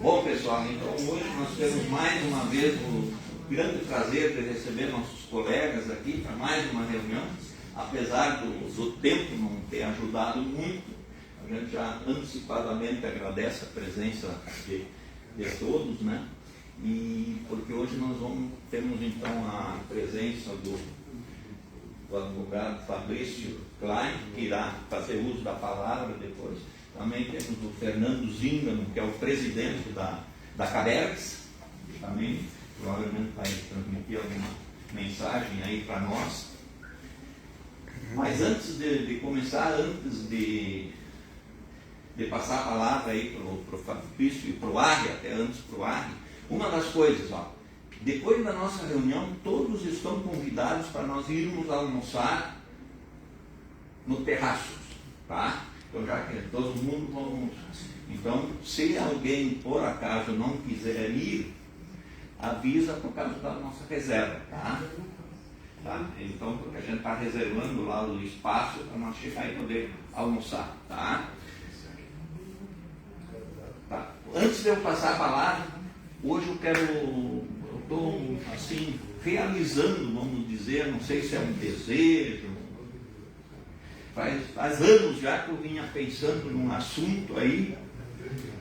Bom, pessoal, então hoje nós temos mais uma vez o grande prazer de receber nossos colegas aqui para mais uma reunião. Apesar do tempo não ter ajudado muito, a gente já antecipadamente agradece a presença de todos, né? E porque hoje nós temos então a presença do advogado Fabrício Klein, que irá fazer uso da palavra depois. Também temos o Fernando Zingano, que é o presidente da Cabergs, que também provavelmente vai transmitir alguma mensagem aí para nós. Mas antes de começar, antes de passar a palavra aí para o Fabrício e para o Arre, até antes para o Arre, uma das coisas, depois da nossa reunião, todos estão convidados para nós irmos almoçar no terraço, tá? Então, já que todo mundo vamos. Então, se alguém por acaso não quiser ir, avisa por causa da nossa reserva, tá? Então, porque a gente está reservando lá o espaço para nós chegar e poder almoçar, tá? Antes de eu passar a palavra, hoje eu estou assim, realizando, vamos dizer, não sei se é um desejo. Faz anos já que eu vinha pensando num assunto aí,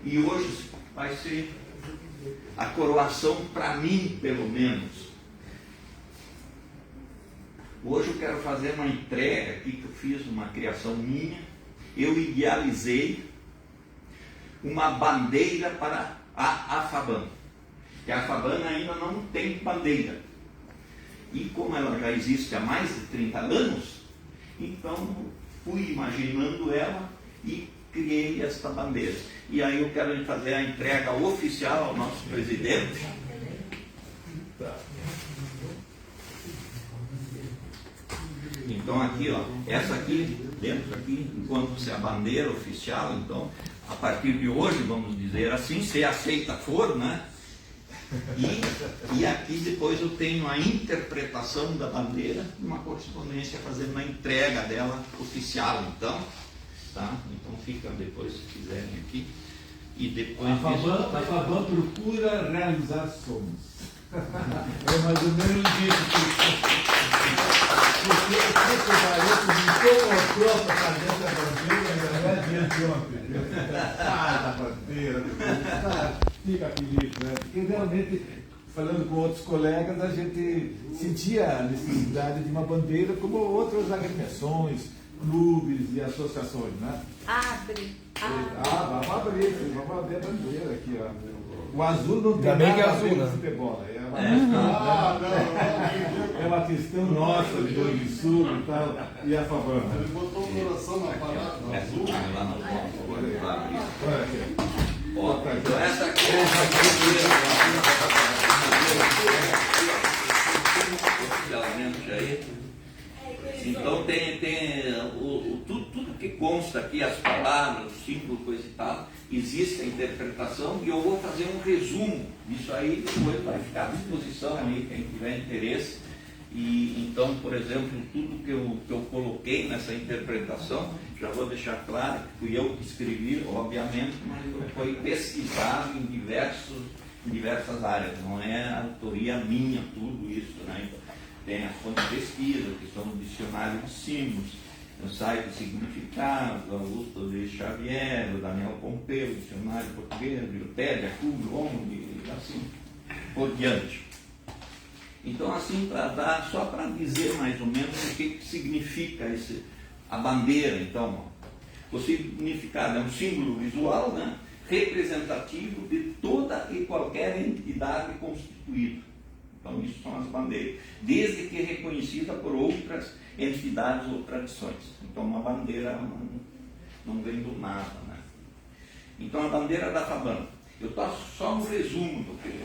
e hoje vai ser a coroação para mim, pelo menos. Hoje eu quero fazer uma entrega aqui, que eu fiz uma criação minha. Eu idealizei uma bandeira para a AFABAN, que a AFABAN ainda não tem bandeira. E como ela já existe há mais de 30 anos, então fui imaginando ela e criei esta bandeira. E aí eu quero fazer a entrega oficial ao nosso presidente. Então aqui, essa aqui, dentro aqui, enquanto se é a bandeira oficial, então, a partir de hoje, vamos dizer assim, se aceita for, né? E aqui depois eu tenho a interpretação da bandeira, uma correspondência fazendo a entrega dela oficial, então, tá? Então fica depois, se quiserem aqui. E depois a FABAN procura realizar sonhos. É mais ou menos isso. Porque esse garoto me colocou para fazer essa bandeira, ainda não é diante ontem. Da bandeira, fica feliz, né? Porque realmente, falando com outros colegas, a gente sentia a necessidade de uma bandeira como outras agremiações, clubes e associações, né? Vamos abrir a bandeira aqui, ó. O azul não tem nada a ver com futebol, é uma questão nossa de Rio Grande do Sul e tal, e a FABAN. Ele botou o coração na parada, no azul. Olha aqui. Então essa aqui então tem tudo que consta aqui, as palavras, o símbolo, coisa e tal, existe a interpretação, e eu vou fazer um resumo disso aí, depois vai ficar à disposição aí, quem tiver interesse. E então, por exemplo, tudo que eu coloquei nessa interpretação, já vou deixar claro que fui eu que escrevi, obviamente, mas foi pesquisado em diversas áreas, não é autoria minha tudo isso, né? Então, tem as fontes de pesquisa, que são o dicionário de símbolos, o site de significados, Augusto de Xavier, o Daniel Pompeu, o dicionário português, o Tédia, Cubo, ONG, e assim por diante. Então, assim, só para dizer mais ou menos o que significa a bandeira, então, o significado é um símbolo visual, né, representativo de toda e qualquer entidade constituída. Então, isso são as bandeiras, desde que reconhecida por outras entidades ou tradições. Então, uma bandeira não vem do nada, né? Então, a bandeira da FABAN, eu estou só no resumo do que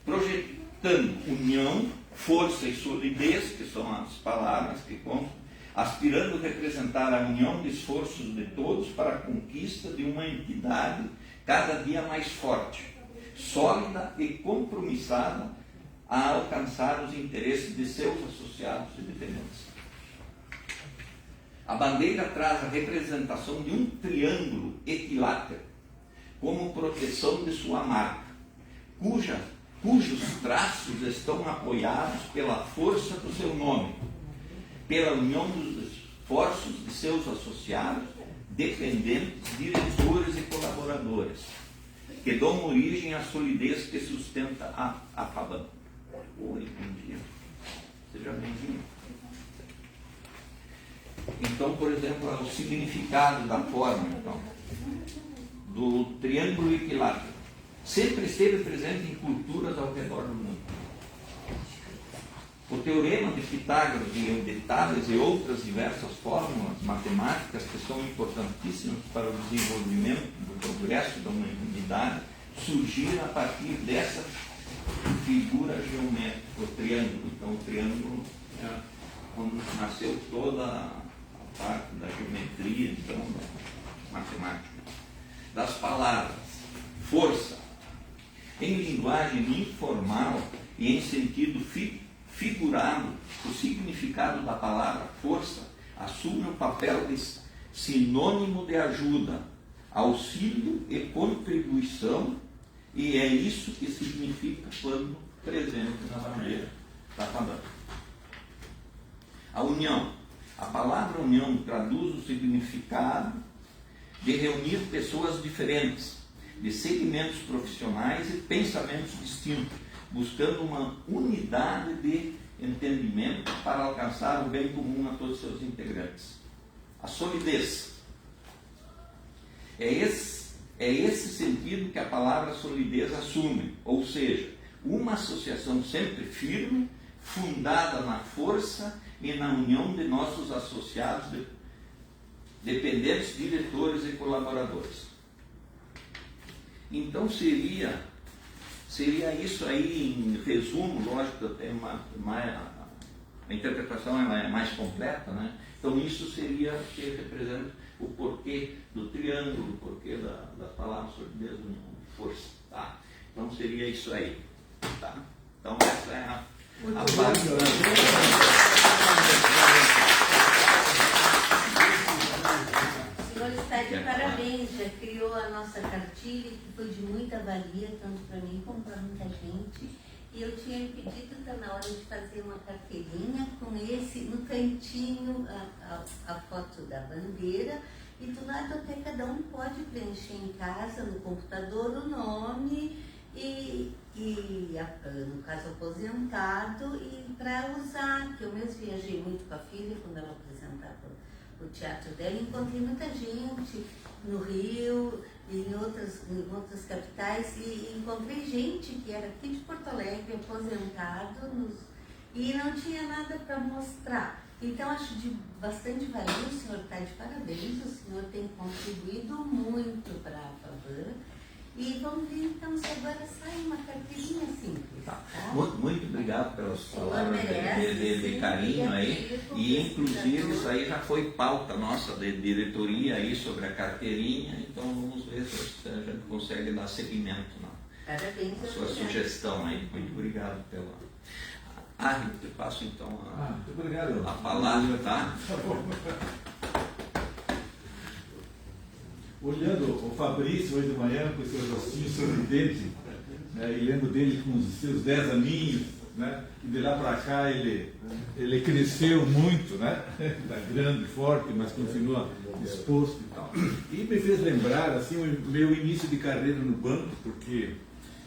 projetando união, força e solidez, que são as palavras que constam, aspirando a representar a união de esforços de todos para a conquista de uma entidade cada dia mais forte, sólida e compromissada a alcançar os interesses de seus associados e dependentes. A bandeira traz a representação de um triângulo equilátero, como proteção de sua marca, cujos traços estão apoiados pela força do seu nome, pela união dos esforços de seus associados, dependentes, diretores e colaboradores, que dão origem à solidez que sustenta a FABAN. Oi, bom dia. Seja bem-vindo. Então, por exemplo, o significado da forma, então, do triângulo equilátero sempre esteve presente em culturas ao redor do mundo. O teorema de Pitágoras de Tales e outras diversas fórmulas matemáticas que são importantíssimas para o desenvolvimento do progresso da humanidade surgiram a partir dessa figura geométrica, o triângulo. Então, o triângulo é quando nasceu toda a parte da geometria, então, da matemática. Das palavras, força, em linguagem informal e em sentido figurado, o significado da palavra força assume o papel de sinônimo de ajuda, auxílio e contribuição, e é isso que significa quando presente na bandeira da FABAN. A união. A palavra união traduz o significado de reunir pessoas diferentes, de segmentos profissionais e pensamentos distintos, buscando uma unidade de entendimento para alcançar o bem comum a todos os seus integrantes. A solidez. É esse sentido que a palavra solidez assume, ou seja, uma associação sempre firme, fundada na força e na união de nossos associados, dependentes, diretores e colaboradores. Então seria isso aí em resumo. Lógico, tem a interpretação ela é mais completa, né? Então isso seria o que representa o porquê do triângulo, o porquê da palavra solidez, força, tá? Então seria isso aí, tá? Então essa é a base. O senhor está de parabéns, já criou a nossa cartilha, que foi de muita valia, tanto para mim como para muita gente. E eu tinha me pedido, está na hora de fazer uma carteirinha com esse, no cantinho, a foto da bandeira, e do lado até cada um pode preencher em casa, no computador, o nome, no caso aposentado, e para usar, que eu mesmo viajei muito com a filha quando ela apresentava o teatro dela, encontrei muita gente no Rio, em outras capitais, e encontrei gente que era aqui de Porto Alegre, aposentado, e não tinha nada para mostrar. Então, acho de bastante valia, o senhor está de parabéns, o senhor tem contribuído muito para a FABAN. E vamos ver então se agora sai uma carteirinha simples. Tá? Muito obrigado pelas palavras de carinho aí. E inclusive isso aí já foi pauta nossa de diretoria aí sobre a carteirinha. Então vamos ver se a gente consegue dar seguimento na sua sugestão aí. Muito obrigado pela. Eu te passo então muito obrigado. A palavra, tá? Olhando o Fabrício hoje de manhã com o seu rostinho sorridente, né, e lembro dele com os seus 10 aninhos, né, e de lá para cá ele cresceu muito, né, está grande, forte, mas continua disposto e tal. E me fez lembrar assim, o meu início de carreira no banco, porque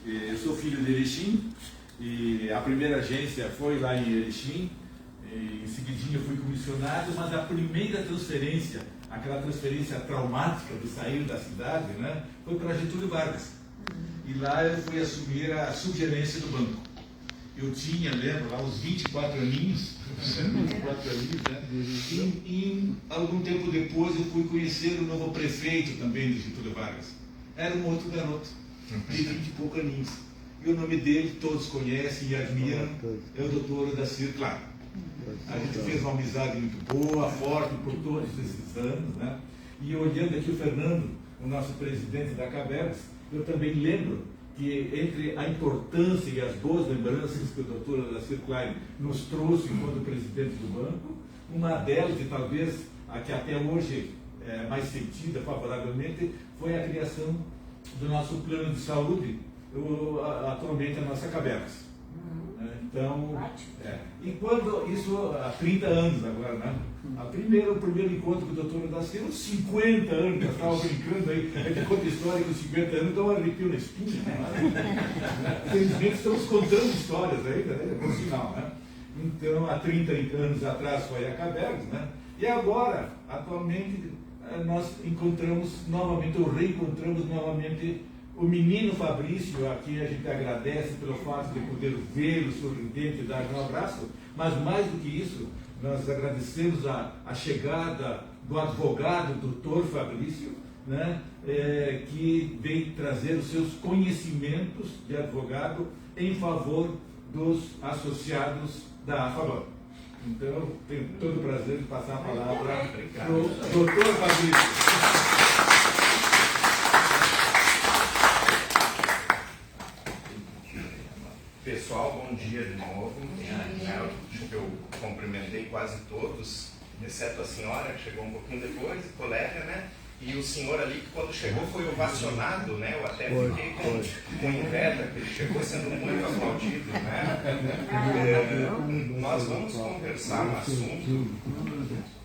eu sou filho de Erechim, e a primeira agência foi lá em Erechim, e em seguidinho eu fui comissionado, mas a primeira transferência, aquela transferência traumática de sair da cidade, né, foi para Getúlio Vargas. E lá eu fui assumir a subgerência do banco. Eu tinha, lembro, lá uns 24 aninhos, 24 aninhos, né? E algum tempo depois eu fui conhecer o novo prefeito também de Getúlio Vargas. Era um outro garoto, de 20 e poucos aninhos. E o nome dele todos conhecem e admiram, é o doutor Odacir Claro. A gente fez uma amizade muito boa, forte por todos esses anos, né? E olhando aqui o Fernando, o nosso presidente da Cabernet, eu também lembro que entre a importância e as boas lembranças que o doutor Odacir Klein nos trouxe enquanto presidente do banco, uma delas, e talvez a que até hoje é mais sentida favoravelmente, foi a criação do nosso plano de saúde, atualmente a nossa Cabergas. Então, e quando isso há 30 anos agora, né? O primeiro encontro com o doutor nasceu uns 50 anos, eu estava brincando aí, a gente conta história com 50 anos, então arrepio na espinha. Né? Felizmente estamos contando histórias ainda, né? É um sinal, né? Então, há 30 anos atrás foi a Cabergas, né? E agora, atualmente, nós encontramos novamente, ou reencontramos novamente o menino Fabrício. Aqui a gente agradece pelo fato de poder vê-lo sorridente e dar um abraço, mas mais do que isso, nós agradecemos a chegada do advogado, doutor Fabrício, né, que vem trazer os seus conhecimentos de advogado em favor dos associados da AFABAN. Então, eu tenho todo o prazer de passar a palavra para o doutor Fabrício. Pessoal, bom dia de novo. Acho que eu cumprimentei quase todos, exceto a senhora, que chegou um pouquinho depois, colega, né? E o senhor ali, que quando chegou foi ovacionado, né? Eu até fiquei com inveja, que ele chegou sendo muito aplaudido, né? Nós vamos conversar um assunto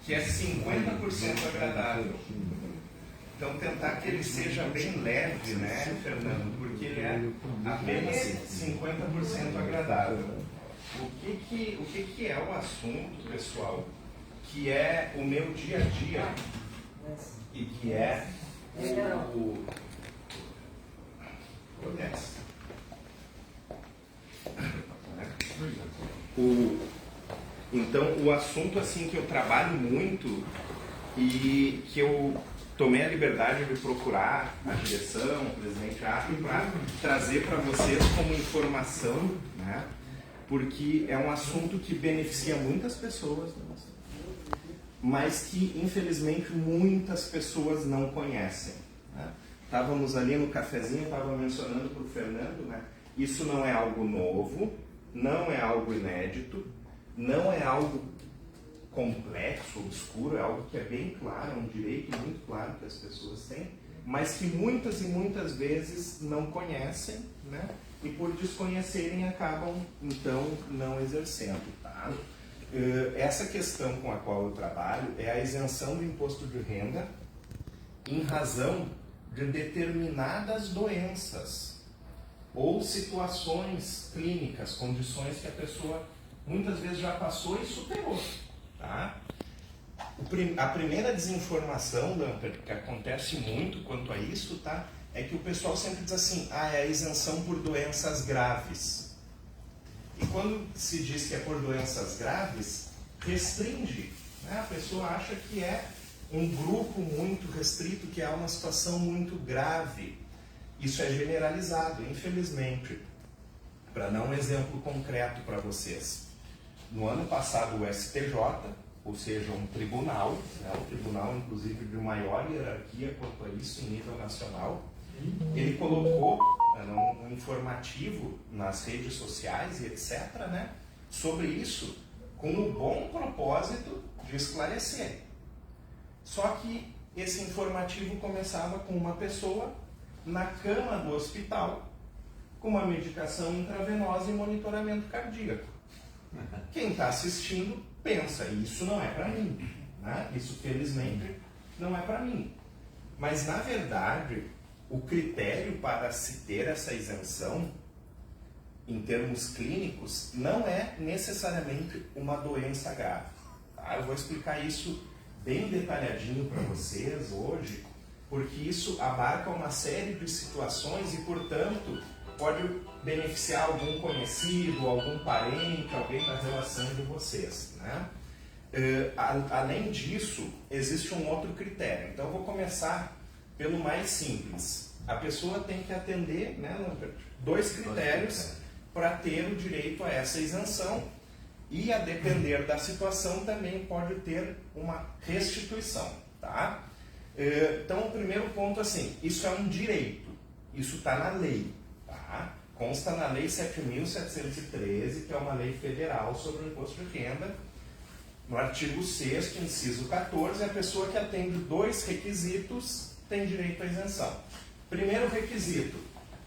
que é 50% agradável. Então, tentar que ele seja bem leve, né, Fernando? Porque ele é apenas 50% agradável. O que é o assunto, pessoal, que é o meu dia a dia e que é Então, o assunto assim que eu trabalho muito e que eu tomei a liberdade de procurar a direção, o presidente Arthur, para trazer para vocês como informação, né? Porque é um assunto que beneficia muitas pessoas, mas que infelizmente muitas pessoas não conhecem. Né? Estávamos ali no cafezinho, estava mencionando para o Fernando, né? Isso não é algo novo, não é algo inédito, não é algo complexo, obscuro, é algo que é bem claro, é um direito muito claro que as pessoas têm, mas que muitas e muitas vezes não conhecem, né? E por desconhecerem acabam, então, não exercendo. Tá? Essa questão com a qual eu trabalho é a isenção do imposto de renda em razão de determinadas doenças ou situações clínicas, condições que a pessoa muitas vezes já passou e superou. Tá? A primeira desinformação, Lamper, que acontece muito quanto a isso, tá? É que o pessoal sempre diz assim, é a isenção por doenças graves. E quando se diz que é por doenças graves, restringe. Né? A pessoa acha que é um grupo muito restrito, que é uma situação muito grave. Isso é generalizado, infelizmente. Para dar um exemplo concreto para vocês. No ano passado, o STJ, ou seja, um tribunal, né, o tribunal inclusive de maior hierarquia quanto a isso em nível nacional, ele colocou um informativo nas redes sociais e etc., né, sobre isso, com o bom propósito de esclarecer. Só que esse informativo começava com uma pessoa na cama do hospital, com uma medicação intravenosa e monitoramento cardíaco. Quem está assistindo pensa, isso não é para mim, né? Isso felizmente não é para mim. Mas na verdade, o critério para se ter essa isenção, em termos clínicos, não é necessariamente uma doença grave. Tá? Eu vou explicar isso bem detalhadinho para vocês hoje, porque isso abarca uma série de situações e, portanto, pode beneficiar algum conhecido, algum parente, alguém da relação de vocês. Né? Além disso, existe um outro critério. Então, eu vou começar pelo mais simples. A pessoa tem que atender, né, Lambert, 2 critérios para ter o direito a essa isenção e, a depender da situação, também pode ter uma restituição. Tá? Então, o primeiro ponto, assim, isso é um direito, isso está na lei. Tá? Consta na Lei 7.713, que é uma lei federal sobre o imposto de renda. No artigo 6º, inciso 14, a pessoa que atende 2 requisitos tem direito à isenção. primeiro requisito,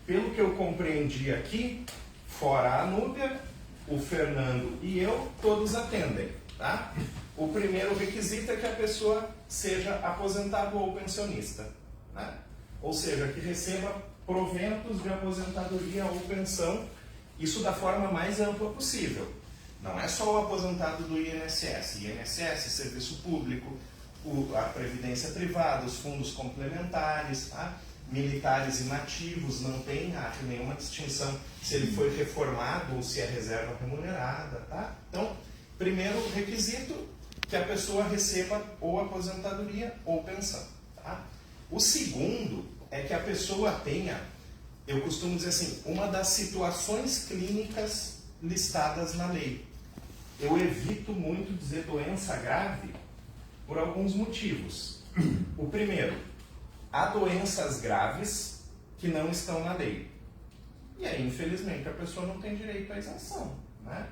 pelo que eu compreendi aqui, fora a Núbia, o Fernando e eu, todos atendem, tá? O primeiro requisito é que a pessoa seja aposentado ou pensionista, né? Ou seja, que receba proventos de aposentadoria ou pensão, isso da forma mais ampla possível. Não é só o aposentado do INSS, serviço público, a previdência privada, os fundos complementares, tá? Militares inativos, não tem nenhuma distinção se ele foi reformado ou se é reserva remunerada, tá? Então, primeiro requisito, que a pessoa receba ou aposentadoria ou pensão, tá? O segundo é que a pessoa tenha, eu costumo dizer assim, uma das situações clínicas listadas na lei. Eu evito muito dizer doença grave por alguns motivos. O primeiro, há doenças graves que não estão na lei. E aí, infelizmente, a pessoa não tem direito à isenção, né?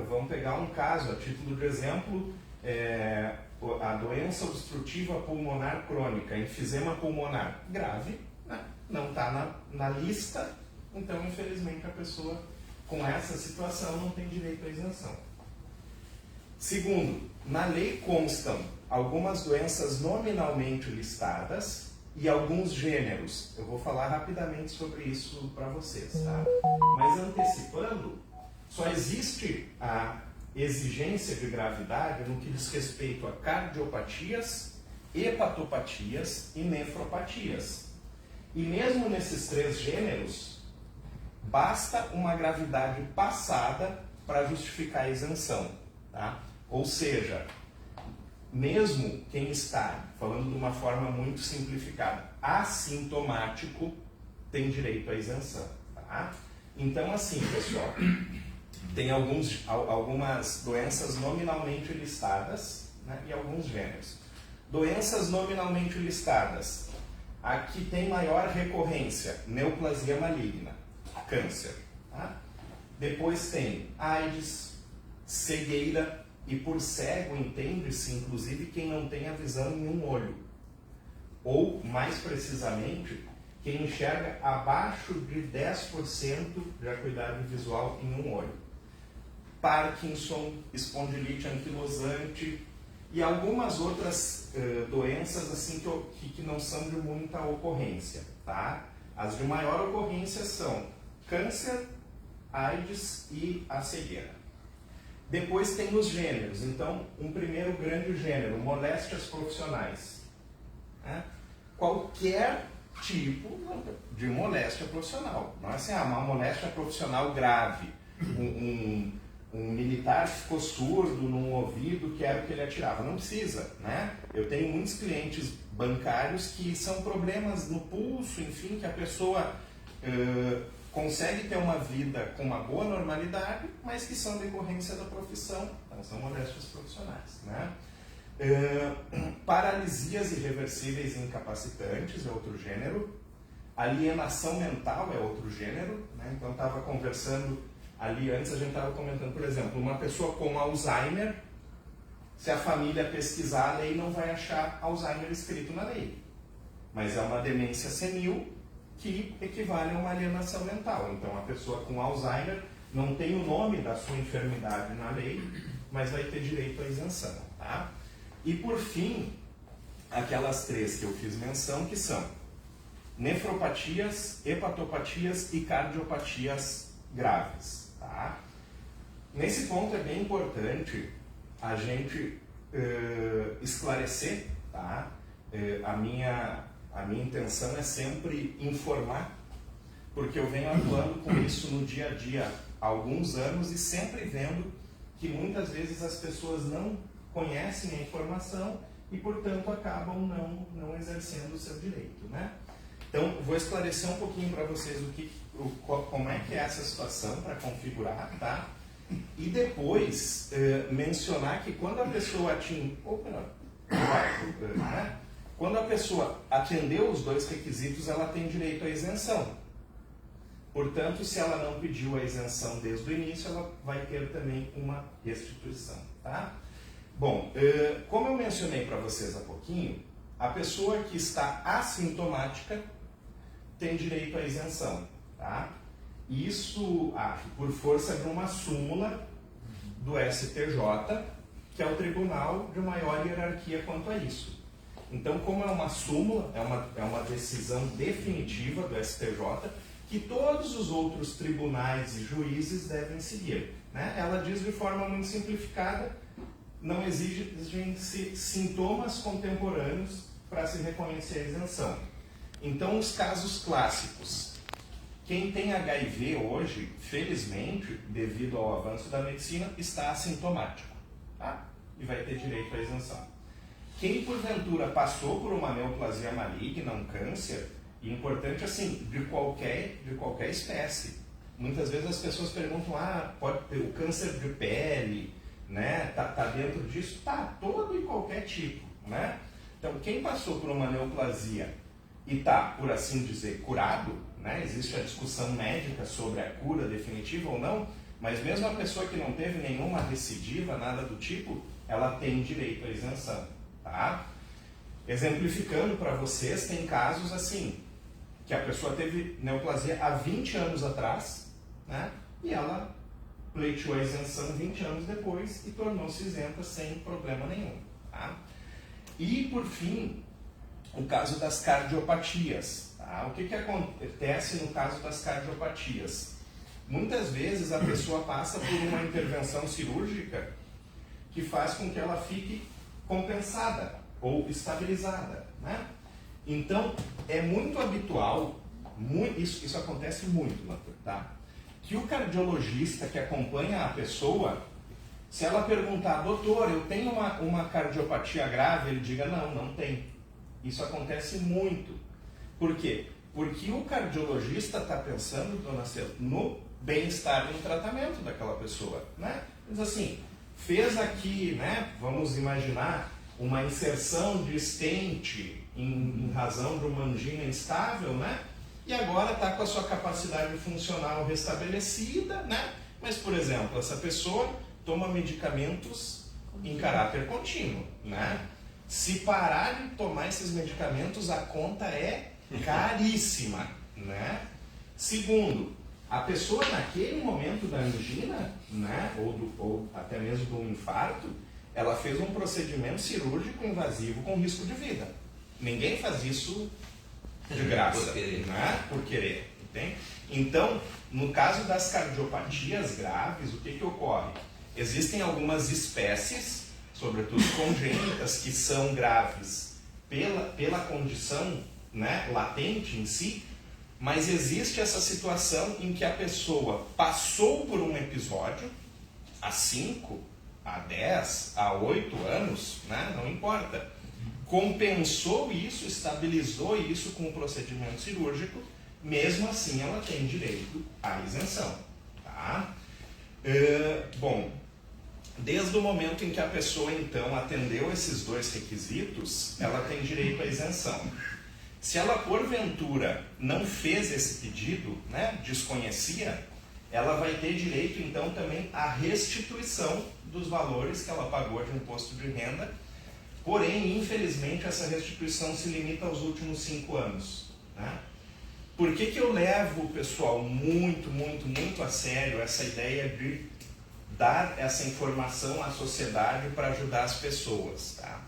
Vamos pegar um caso, a título de exemplo, a doença obstrutiva pulmonar crônica, enfisema pulmonar, grave, né? Não está na lista, então, infelizmente, a pessoa com essa situação não tem direito à isenção. Segundo, na lei constam algumas doenças nominalmente listadas e alguns gêneros. Eu vou falar rapidamente sobre isso para vocês, tá? Mas antecipando, só existe a exigência de gravidade no que diz respeito a cardiopatias, hepatopatias e nefropatias. E mesmo nesses 3 gêneros, basta uma gravidade passada para justificar a isenção, tá? Ou seja, mesmo quem está, falando de uma forma muito simplificada, assintomático, tem direito à isenção, tá? Então, assim, pessoal, tem algumas doenças nominalmente listadas, né, e alguns gêneros. Doenças nominalmente listadas. Aqui tem maior recorrência, neoplasia maligna, câncer. Tá? Depois tem AIDS, cegueira, e por cego entende-se, inclusive, quem não tem a visão em um olho. Ou, mais precisamente, quem enxerga abaixo de 10% de acuidade visual em um olho. Parkinson, espondilite anquilosante e algumas outras doenças assim que não são de muita ocorrência, tá? As de maior ocorrência são câncer, AIDS e a cegueira. Depois tem os gêneros. Então, um primeiro grande gênero, moléstias profissionais. Né? Qualquer tipo de moléstia profissional. Não é assim, uma moléstia profissional grave. Um militar ficou surdo num ouvido que era o que ele atirava. Não precisa, né? Eu tenho muitos clientes bancários que são problemas no pulso, enfim, que a pessoa consegue ter uma vida com uma boa normalidade, mas que são decorrência da profissão, então são moléstias profissionais, né? Paralisias irreversíveis e incapacitantes é outro gênero. Alienação mental é outro gênero, né? Então estava conversando ali antes, a gente estava comentando, por exemplo, uma pessoa com Alzheimer, se a família pesquisar a lei, não vai achar Alzheimer escrito na lei. Mas é uma demência senil que equivale a uma alienação mental. Então, a pessoa com Alzheimer não tem o nome da sua enfermidade na lei, mas vai ter direito à isenção, tá? E, por fim, aquelas 3 que eu fiz menção, que são nefropatias, hepatopatias e cardiopatias graves, tá? Nesse ponto é bem importante a gente esclarecer, tá? A minha intenção é sempre informar, porque eu venho atuando com isso no dia a dia há alguns anos e sempre vendo que muitas vezes as pessoas não conhecem a informação e, portanto, acabam não exercendo o seu direito, né? Então, vou esclarecer um pouquinho para vocês como é que é essa situação para configurar, tá? E depois mencionar que quando a pessoa quando a pessoa atendeu os 2 requisitos, ela tem direito à isenção. Portanto, se ela não pediu a isenção desde o início, ela vai ter também uma restituição, tá? Bom, como eu mencionei para vocês há pouquinho, a pessoa que está assintomática tem direito à isenção. Tá? Isso por força de uma súmula do STJ, que é o tribunal de maior hierarquia quanto a isso. Então, como é uma súmula, é uma decisão definitiva do STJ, que todos os outros tribunais e juízes devem seguir. Né? Ela diz de forma muito simplificada, não exigem sintomas contemporâneos para se reconhecer a isenção. Então, os casos clássicos. Quem tem HIV hoje, felizmente, devido ao avanço da medicina, está assintomático. Tá? E vai ter direito à isenção. Quem, porventura, passou por uma neoplasia maligna, um câncer, e importante assim, de qualquer espécie. Muitas vezes as pessoas perguntam, pode ter o câncer de pele, né? Tá dentro disso? Tá, todo e qualquer tipo, né? Então, quem passou por uma neoplasia e está, por assim dizer, curado, né? Existe a discussão médica sobre a cura definitiva ou não, mas mesmo a pessoa que não teve nenhuma recidiva, nada do tipo, ela tem direito à isenção. Tá? Exemplificando para vocês, tem casos assim, que a pessoa teve neoplasia há 20 anos atrás, né? E ela pleiteou a isenção 20 anos depois e tornou-se isenta sem problema nenhum. Tá? E, por fim, o caso das cardiopatias. Tá? O que acontece no caso das cardiopatias? Muitas vezes a pessoa passa por uma intervenção cirúrgica que faz com que ela fique compensada ou estabilizada. Né? Então, é muito habitual, isso acontece muito, tá? Que o cardiologista que acompanha a pessoa, se ela perguntar, doutor, eu tenho uma cardiopatia grave, ele diga, não tem. Isso acontece muito. Por quê? Porque o cardiologista está pensando, dona Cel, no bem-estar e no tratamento daquela pessoa. Né? Mas assim, fez aqui, né, vamos imaginar, uma inserção de stent em razão de uma angina instável, né? E agora está com a sua capacidade funcional restabelecida, né? Mas, por exemplo, essa pessoa toma medicamentos em caráter contínuo, né? Se parar de tomar esses medicamentos, a conta é caríssima, né? Segundo, a pessoa naquele momento da angina, né? Ou até mesmo do infarto, ela fez um procedimento cirúrgico invasivo com risco de vida. Ninguém faz isso de graça, por querer. Né? Por querer, entende? Então, no caso das cardiopatias graves, o que ocorre? Existem algumas espécies, sobretudo congênitas, que são graves pela condição, né, latente em si, mas existe essa situação em que a pessoa passou por um episódio há 5, há 10, há 8 anos, né, não importa, compensou isso, estabilizou isso com o procedimento cirúrgico, mesmo assim ela tem direito à isenção. Tá? Bom, desde o momento em que a pessoa então atendeu esses dois requisitos, ela tem direito à isenção. Se ela porventura não fez esse pedido, né, desconhecia, ela vai ter direito então também à restituição dos valores que ela pagou de imposto de renda. Porém, infelizmente, essa restituição se limita aos últimos 5 anos. Né? Por que eu levo, pessoal, muito a sério essa ideia de dar essa informação à sociedade para ajudar as pessoas? Tá?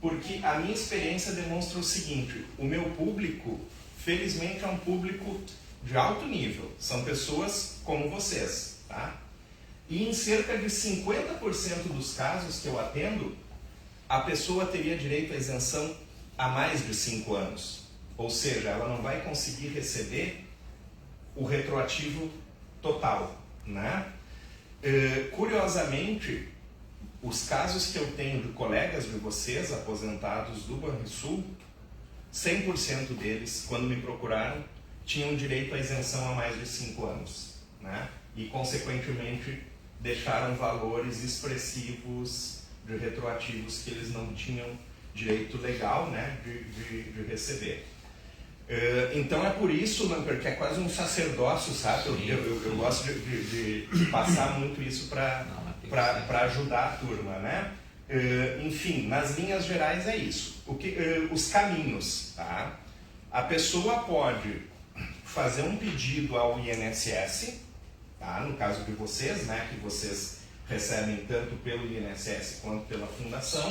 Porque a minha experiência demonstra o seguinte, o meu público, felizmente, é um público de alto nível. São pessoas como vocês. Tá? E em cerca de 50% dos casos que eu atendo, a pessoa teria direito à isenção há mais de 5 anos. Ou seja, ela não vai conseguir receber o retroativo total. Né? Curiosamente, os casos que eu tenho de colegas de vocês, aposentados do Banrisul, 100% deles, quando me procuraram, tinham direito à isenção há mais de 5 anos. Né? E, consequentemente, deixaram valores expressivos de retroativos que eles não tinham direito legal, né, de receber. Então é por isso, Lamper, que é quase um sacerdócio, sabe? Eu gosto de passar muito isso para ajudar a turma, né? Enfim, nas linhas gerais é isso. Os caminhos, tá? A pessoa pode fazer um pedido ao INSS, tá? No caso de vocês, né, que vocês recebem tanto pelo INSS quanto pela fundação,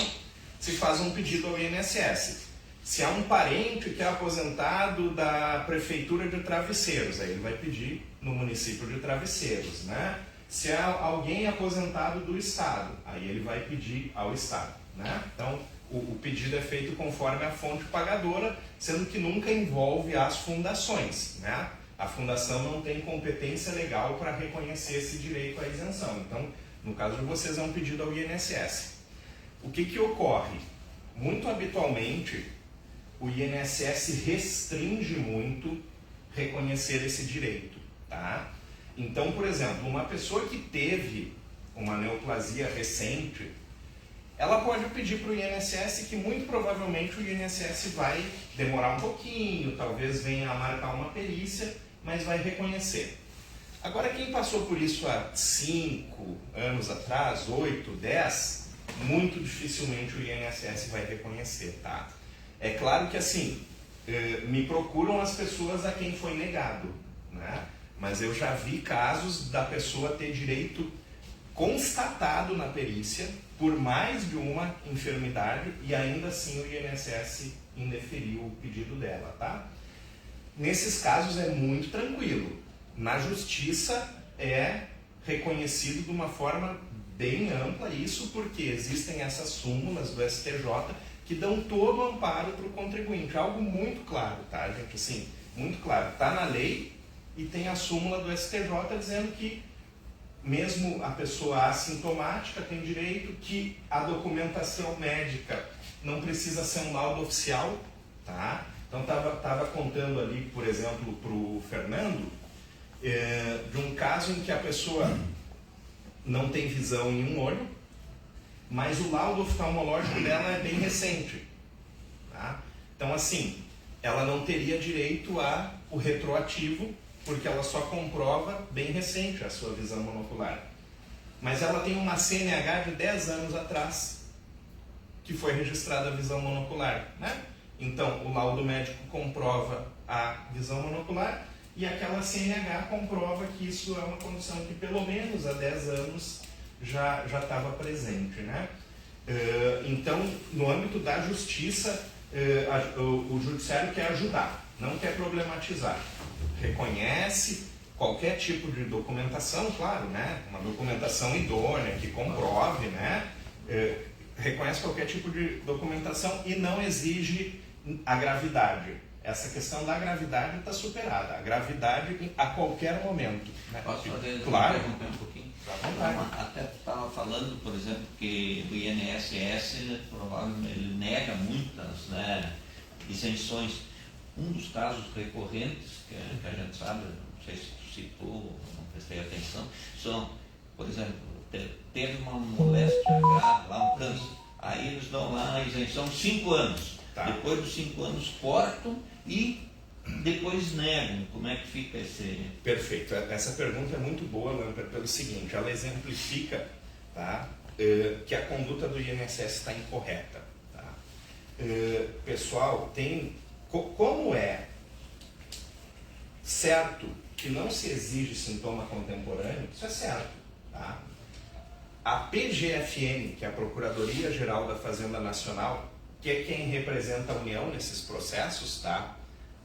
se faz um pedido ao INSS. Se há um parente que é aposentado da prefeitura de Travesseiros, aí ele vai pedir no município de Travesseiros, né? Se há alguém aposentado do Estado, aí ele vai pedir ao Estado, né? Então, o pedido é feito conforme a fonte pagadora, sendo que nunca envolve as fundações, né? A fundação não tem competência legal para reconhecer esse direito à isenção. Então, no caso de vocês, é um pedido ao INSS. O que ocorre? Muito habitualmente, o INSS restringe muito reconhecer esse direito, tá? Então, por exemplo, uma pessoa que teve uma neoplasia recente, ela pode pedir para o INSS que muito provavelmente o INSS vai demorar um pouquinho, talvez venha a marcar uma perícia, mas vai reconhecer. Agora, quem passou por isso há 5 anos atrás, 8, 10, muito dificilmente o INSS vai reconhecer, tá? É claro que assim, me procuram as pessoas a quem foi negado, né? Mas eu já vi casos da pessoa ter direito constatado na perícia por mais de uma enfermidade e ainda assim o INSS indeferiu o pedido dela, tá? Nesses casos é muito tranquilo. Na justiça é reconhecido de uma forma bem ampla isso, porque existem essas súmulas do STJ que dão todo o amparo para o contribuinte. Algo muito claro, tá, gente? Assim, muito claro. Está na lei e tem a súmula do STJ dizendo que mesmo a pessoa assintomática tem direito, que a documentação médica não precisa ser um laudo oficial, tá? Então estava contando ali, por exemplo, para o Fernando, de um caso em que a pessoa não tem visão em um olho, mas o laudo oftalmológico dela é bem recente, tá? Então assim, ela não teria direito ao retroativo, porque ela só comprova bem recente a sua visão monocular. Mas ela tem uma CNH de 10 anos atrás, que foi registrada a visão monocular, né? Então, o laudo médico comprova a visão monocular e aquela CNH comprova que isso é uma condição que pelo menos há 10 anos já estava presente, né? Então, no âmbito da justiça, o judiciário quer ajudar, não quer problematizar. Reconhece qualquer tipo de documentação, claro, né? Uma documentação idônea que comprove, né? Reconhece qualquer tipo de documentação e não exige a gravidade. Essa questão da gravidade está superada. A gravidade a qualquer momento, né? Posso fazer claro. um pouquinho? Claro. Até tu estava falando, por exemplo, que o INSS provavelmente ele nega muitas, né, isenções. Um dos casos recorrentes que a gente sabe, não sei se tu citou, não prestei atenção, são, por exemplo, teve uma moléstia grave, lá um câncer, aí eles dão lá a isenção 5 anos. Tá. Depois dos 5 anos cortam e depois negam. Como é que fica esse... Perfeito. Essa pergunta é muito boa, Lamper, pelo seguinte, ela exemplifica, tá, que a conduta do INSS está incorreta. Tá? Pessoal, como é certo que não se exige sintoma contemporâneo, isso é certo. Tá? A PGFN, que é a Procuradoria-Geral da Fazenda Nacional, que é quem representa a União nesses processos, tá?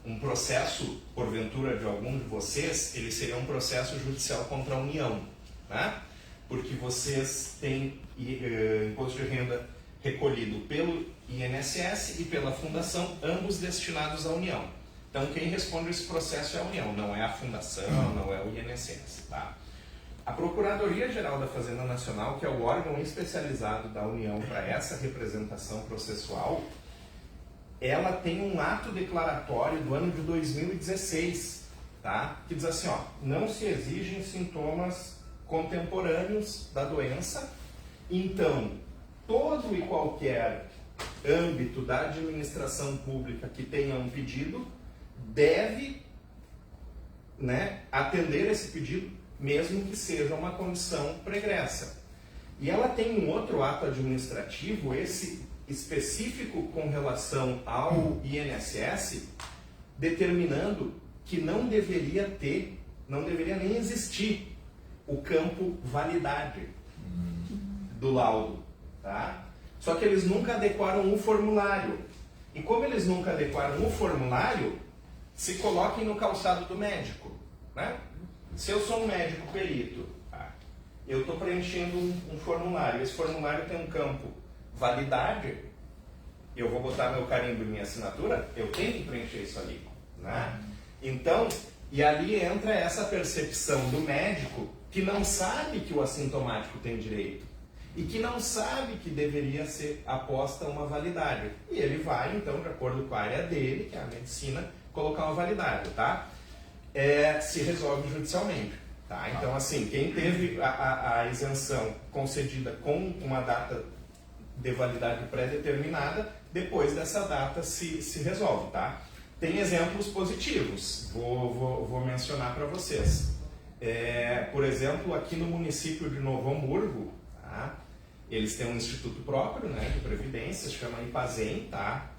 Um processo, porventura, de algum de vocês, ele seria um processo judicial contra a União, né? Porque vocês têm imposto de renda recolhido pelo INSS e pela Fundação, ambos destinados à União. Então, quem responde esse processo é a União, não é a Fundação, não é o INSS, tá? A Procuradoria-Geral da Fazenda Nacional, que é o órgão especializado da União para essa representação processual, ela tem um ato declaratório do ano de 2016, tá? Que diz assim, ó, não se exigem sintomas contemporâneos da doença, então, todo e qualquer âmbito da administração pública que tenha um pedido deve, né, atender esse pedido, mesmo que seja uma condição pregressa. E ela tem um outro ato administrativo, esse específico com relação ao INSS, determinando que não deveria nem existir o campo validade do laudo, tá? Só que eles nunca adequaram o formulário. E como eles nunca adequaram o formulário, se coloquem no calçado do médico, né? Se eu sou um médico perito, tá? Eu estou preenchendo um formulário, esse formulário tem um campo validade, eu vou botar meu carimbo e minha assinatura, eu tenho que preencher isso ali, né? Então, e ali entra essa percepção do médico que não sabe que o assintomático tem direito e que não sabe que deveria ser aposta uma validade. E ele vai, então, de acordo com a área dele, que é a medicina, colocar uma validade, tá? Se resolve judicialmente, tá? Então, assim, quem teve a isenção concedida com uma data de validade pré-determinada, depois dessa data se resolve, tá? Tem exemplos positivos, vou mencionar para vocês. Por exemplo, aqui no município de Novo Hamburgo, tá? Eles têm um instituto próprio, né, de previdência, se chama IPAZEM, tá?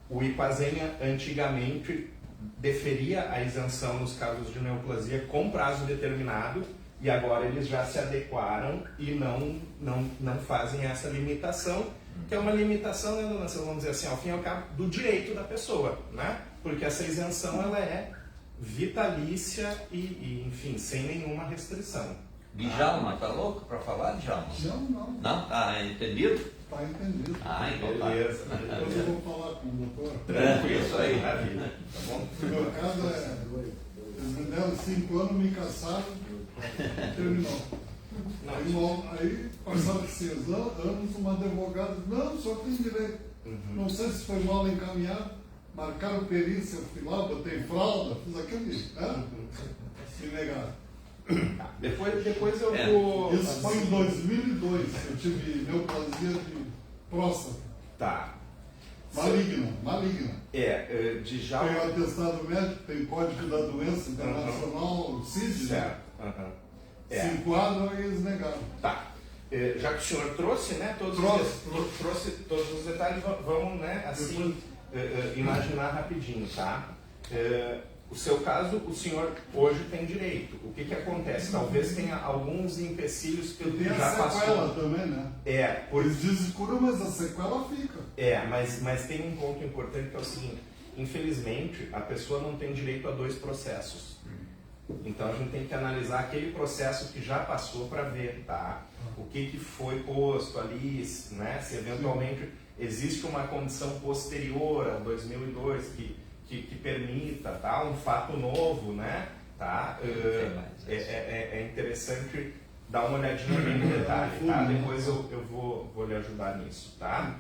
O IPAZEM antigamente deferia a isenção nos casos de neoplasia com prazo determinado e agora eles já se adequaram e não fazem essa limitação, que é uma limitação, né, dona Silvia, vamos dizer assim, ao fim e ao cabo, do direito da pessoa, né? Porque essa isenção ela é vitalícia e enfim, sem nenhuma restrição. Djalma, tá louco para falar, Djalma? Não. Não? Tá entendido? Tá entendido. Ah, então tá. Beleza. Depois eu vou falar com o doutor. Tranquilo, Isso aí. maravilha. Tá bom? No meu caso, eles me deram 5 anos, me caçaram, terminou. Aí passaram 6 anos, uma advogada disse, não, só tem direito. Não sei se foi mal encaminhado, marcaram perícia, eu fui lá, botei fralda, fiz aquele, né? Me negaram. Depois eu vou... Isso foi em 2002, eu tive neoplasia de próstata. Tá. Maligna. Djalma... Tem o atestado médico, tem código da doença internacional, CID, certo. né? Se enquadram e eles negaram. Tá. Já que o senhor trouxe, né, trouxe todos os detalhes, vamos, né, assim, imaginar rapidinho, tá? O seu caso, o senhor hoje tem direito. O que acontece? Talvez tenha alguns empecilhos pelo que Tem já a sequela passou. também, né? Por Eles dizem cura, mas a sequela fica. mas tem um ponto importante que é o seguinte: infelizmente, a pessoa não tem direito a 2 processos. Então a gente tem que analisar aquele processo que já passou para ver, tá? O que foi posto ali, né? Se eventualmente existe uma condição posterior a 2002 que permita, tá? Um fato novo, né? Tá? É interessante dar uma olhadinha bem no detalhe, tá? Depois eu vou lhe ajudar nisso, tá?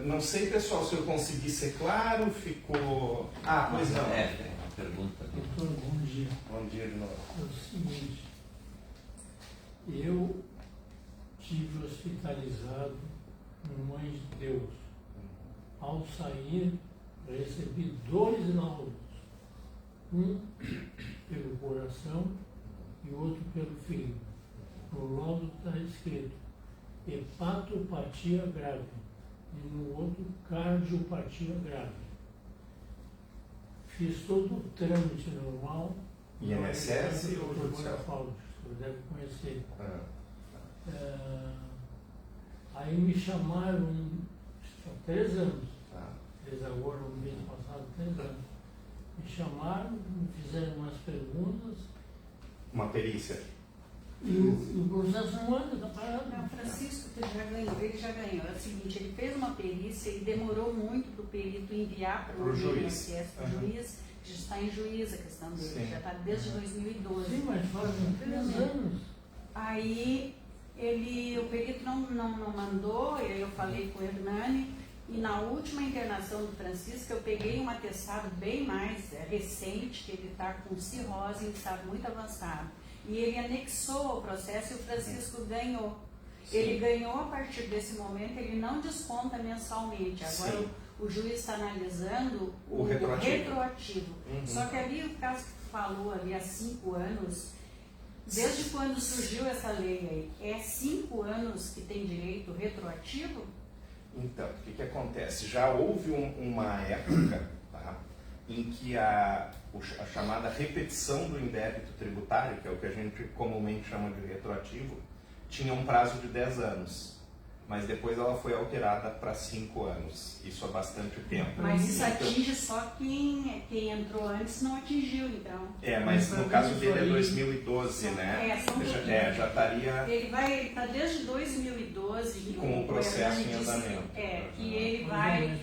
Não sei, pessoal, se eu consegui ser claro, ficou... Pois não. Tem uma pergunta aqui. Doutor, bom dia. Bom dia de novo. É o seguinte, eu tive hospitalizado no Mãe de Deus. Ao sair, recebi 2 laudos. Um pelo coração e outro pelo fígado. No laudo está escrito hepatopatia grave e no outro cardiopatia grave. Fiz todo o trâmite normal. INSS ou Dr. judicial? Paulo, o senhor deve conhecer. Aí me chamaram há 3 anos. Desde agora, no mês passado, 3 anos. Me chamaram, me fizeram umas perguntas. Uma perícia. E o processo não anda, está parado. Não, Francisco ele já ganhou. É o seguinte, ele fez uma perícia e demorou muito para o perito enviar para o juiz. para o juiz, que já está em juízo a questão dele, Sim. já está desde 2012. Sim, mas fazem 3 anos. Aí o perito não mandou, e aí eu falei com o Hernani, e na última internação do Francisco eu peguei um atestado bem mais recente, que ele está com cirrose em estado muito avançado. E ele anexou ao processo e o Francisco ganhou. Sim. Ele ganhou a partir desse momento, ele não desconta mensalmente. Agora o juiz está analisando o retroativo. Só que ali o caso que tu falou ali há 5 anos, desde quando surgiu essa lei aí, é 5 anos que tem direito retroativo? Então, o que acontece? Já houve uma época, tá, em que a chamada repetição do indébito tributário, que é o que a gente comumente chama de retroativo, tinha um prazo de 10 anos. Mas depois ela foi alterada para 5 anos. Isso há bastante tempo. Mas isso atinge só quem entrou antes não atingiu, então. Mas no caso dele é 2012, né? Já estaria... Ele está desde 2012 com o processo em andamento. Que ele